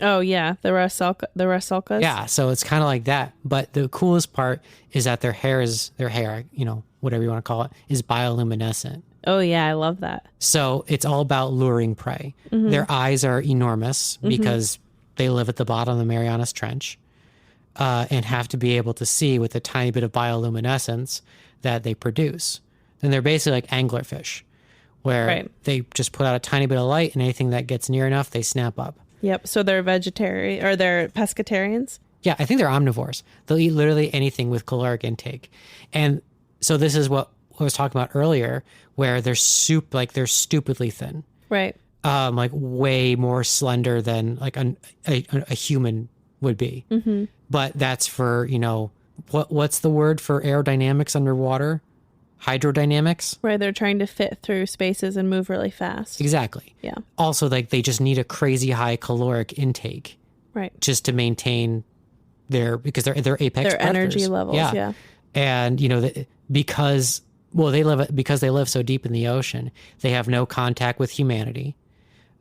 Oh yeah, the Rasalkas. Yeah, so it's kind of like that. But the coolest part is that their hair, whatever you want to call it, is bioluminescent. Oh yeah, I love that. So it's all about luring prey. Their eyes are enormous because they live at the bottom of the Marianas Trench and have to be able to see with a tiny bit of bioluminescence that they produce. And they're basically like anglerfish, where they just put out a tiny bit of light and anything that gets near enough, they snap up. Yep. So they're vegetarian or they're pescatarians? Yeah, I think they're omnivores. They'll eat literally anything with caloric intake. And so this is what I was talking about earlier, where they're stupidly thin. Right. Like way more slender than like a human would be. Mm-hmm. But that's for, what's the word for aerodynamics underwater? Hydrodynamics. Right. They're trying to fit through spaces and move really fast. Exactly. Yeah. Also, like they just need a crazy high caloric intake. Right. Just to maintain because they're apex their predators. Energy levels. Yeah. And, because they live so deep in the ocean, they have no contact with humanity.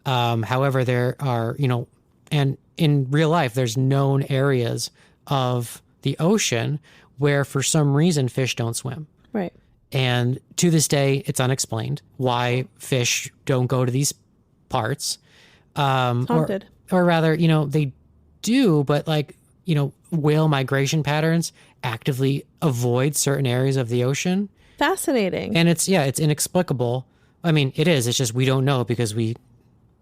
However, there are, and in real life, there's known areas of the ocean where for some reason fish don't swim. Right. And to this day, it's unexplained why fish don't go to these parts. Haunted. Or rather, they do, but whale migration patterns actively avoid certain areas of the ocean. Fascinating. And it's inexplicable. I mean, it is. It's just we don't know because we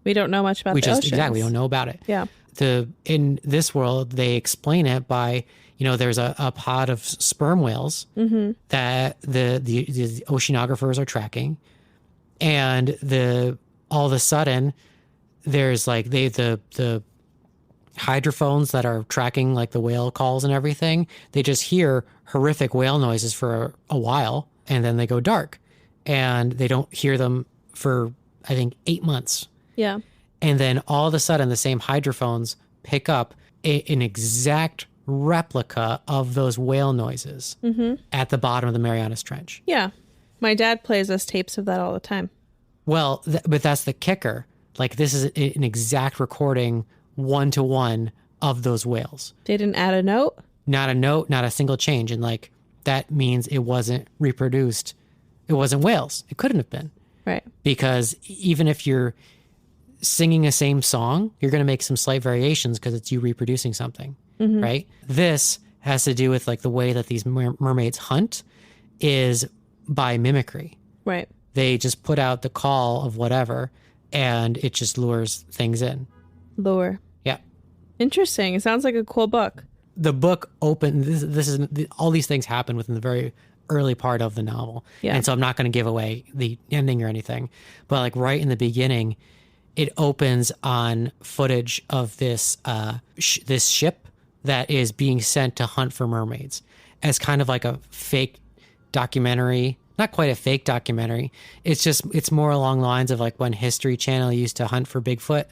don't know much about the oceans. Exactly, we don't know about it. Yeah. In this world, they explain it by, there's a pod of sperm whales that the oceanographers are tracking. And all of a sudden, there's like the hydrophones that are tracking like the whale calls and everything. They just hear horrific whale noises for a while, and then they go dark. And they don't hear them for, I think, 8 months. Yeah. And then all of a sudden, the same hydrophones pick up an exact replica of those whale noises at the bottom of the Marianas Trench. Yeah. My dad plays us tapes of that all the time. Well, but that's the kicker. Like, this is an exact recording, 1-to-1, of those whales. They didn't add a note? Not a note, not a single change. And, that means it wasn't reproduced. It wasn't whales. It couldn't have been. Right. Because even if you're singing a same song, you're going to make some slight variations because it's you reproducing something, right? This has to do with the way that these mermaids hunt is by mimicry. Right. They just put out the call of whatever, and it just lures things in. Lure. Yeah. Interesting. It sounds like a cool book. The book opened. This is all these things happen within the very early part of the novel, and so I'm not going to give away the ending or anything. But right in the beginning, it opens on footage of this this ship that is being sent to hunt for mermaids as kind of like a fake documentary. Not quite a fake documentary. It's more along the lines of when History Channel used to hunt for Bigfoot.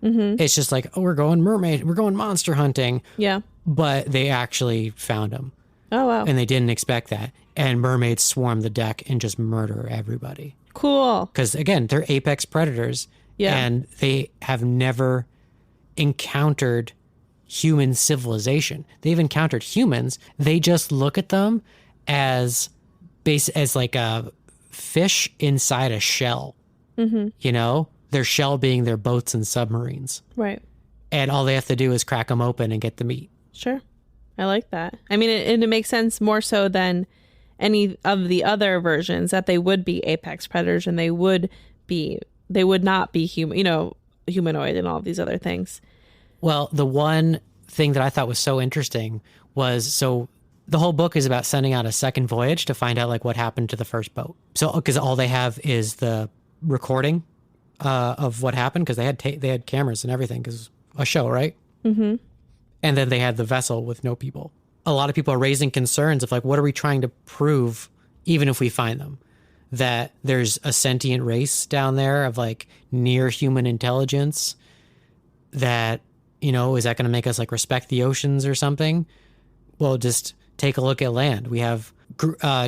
It's just we're going monster hunting. Yeah. But they actually found them. Oh, wow. And they didn't expect that. And mermaids swarm the deck and just murder everybody. Cool. Because, again, they're apex predators. Yeah. And they have never encountered human civilization. They've encountered humans. They just look at them as like a fish inside a shell. Their shell being their boats and submarines. Right. And all they have to do is crack them open and get the meat. Sure. I like that. I mean, it makes sense more so than any of the other versions that they would be apex predators and they would not be human, humanoid and all of these other things. Well, the one thing that I thought was so interesting was, the whole book is about sending out a second voyage to find out what happened to the first boat. So, because all they have is the recording of what happened, because they had cameras and everything, because a show, right? Mm-hmm. And then they had the vessel with no people. A lot of people are raising concerns of what are we trying to prove, even if we find them? That there's a sentient race down there of near human intelligence that, is that going to make us respect the oceans or something? Well, just take a look at land. We have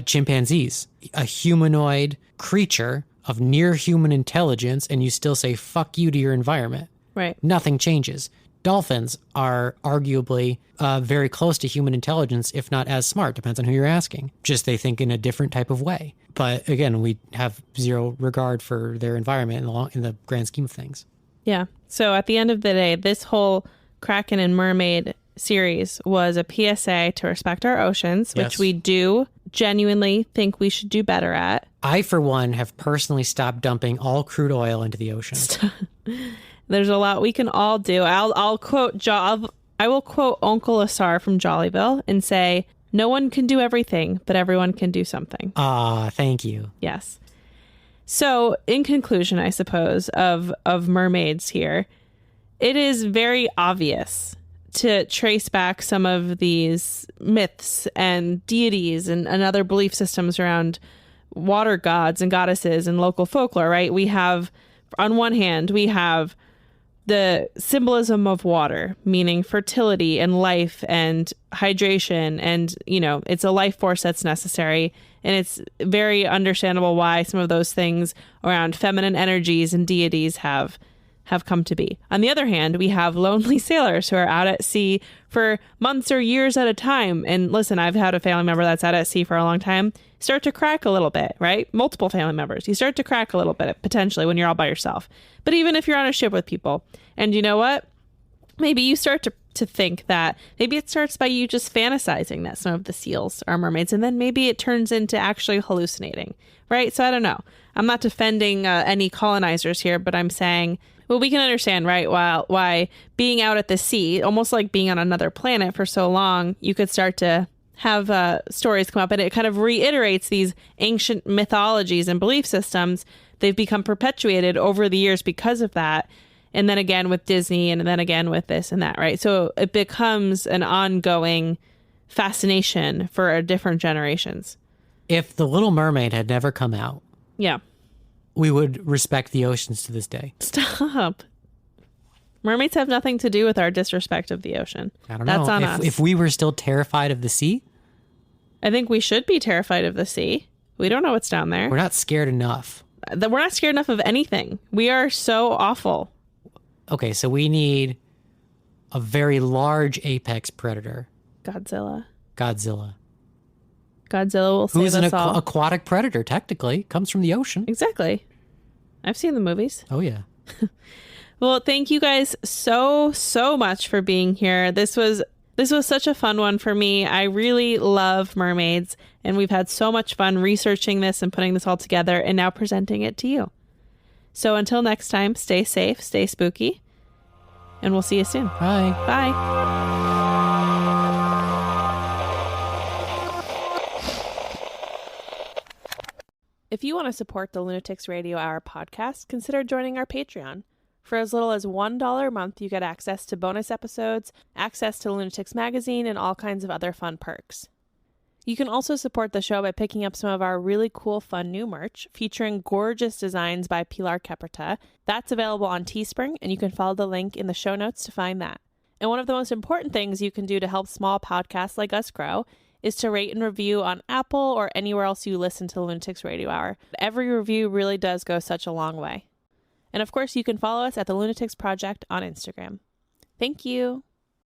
chimpanzees, a humanoid creature of near human intelligence, and you still say fuck you to your environment. Right. Nothing changes. Dolphins are arguably very close to human intelligence, if not as smart. Depends on who you're asking. Just they think in a different type of way. But again, we have zero regard for their environment in the grand scheme of things. Yeah. So at the end of the day, this whole Kraken and Mermaid series was a PSA to respect our oceans, which we do genuinely think we should do better at. I, for one, have personally stopped dumping all crude oil into the ocean. There's a lot we can all do. I will quote Uncle Asar from Jollyville and say, no one can do everything, but everyone can do something. Thank you. Yes. So in conclusion, I suppose, of mermaids here, it is very obvious to trace back some of these myths and deities and other belief systems around water gods and goddesses and local folklore, right? We have, on one hand, we have the symbolism of water, meaning fertility and life and hydration. And, it's a life force that's necessary. And it's very understandable why some of those things around feminine energies and deities have come to be. On the other hand, we have lonely sailors who are out at sea for months or years at a time. And listen, I've had a family member that's out at sea for a long time start to crack a little bit, right? Multiple family members. You start to crack a little bit potentially when you're all by yourself. But even if you're on a ship with people, and you know what? Maybe you start to think that maybe it starts by you just fantasizing that some of the seals are mermaids, and then maybe it turns into actually hallucinating, right? So I don't know. I'm not defending any colonizers here, but I'm saying, well, we can understand, right, why being out at the sea, almost like being on another planet for so long, you could start to have stories come up, and it kind of reiterates these ancient mythologies and belief systems. They've become perpetuated over the years because of that. And then again with Disney, and then again with this and that, right? So it becomes an ongoing fascination for different generations. If The Little Mermaid had never come out, we would respect the oceans to this day. Stop. Mermaids have nothing to do with our disrespect of the ocean. I don't know. That's on us. If we were still terrified of the sea, I think we should be terrified of the sea. We don't know what's down there. we're not scared enough. We're not scared enough of anything. We are so awful. Okay, so we need a very large apex predator. Godzilla. Godzilla. Godzilla will save Who's us an all. aquatic predator, technically. Comes from the ocean. Exactly. I've seen the movies. Oh, yeah. Well, thank you guys so much for being here. This was such a fun one for me. I really love mermaids, and we've had so much fun researching this and putting this all together and now presenting it to you. So until next time, stay safe, stay spooky, and we'll see you soon. Bye. Bye. If you want to support the Lunatics Radio Hour podcast, consider joining our Patreon. For as little as $1 a month, you get access to bonus episodes, access to Lunatics Magazine, and all kinds of other fun perks. You can also support the show by picking up some of our really cool, fun new merch, featuring gorgeous designs by Pilar Keperta. That's available on Teespring, and you can follow the link in the show notes to find that. And one of the most important things you can do to help small podcasts like us grow is to rate and review on Apple or anywhere else you listen to the Lunatics Radio Hour. Every review really does go such a long way. And of course, you can follow us at the Lunatics Project on Instagram. Thank you.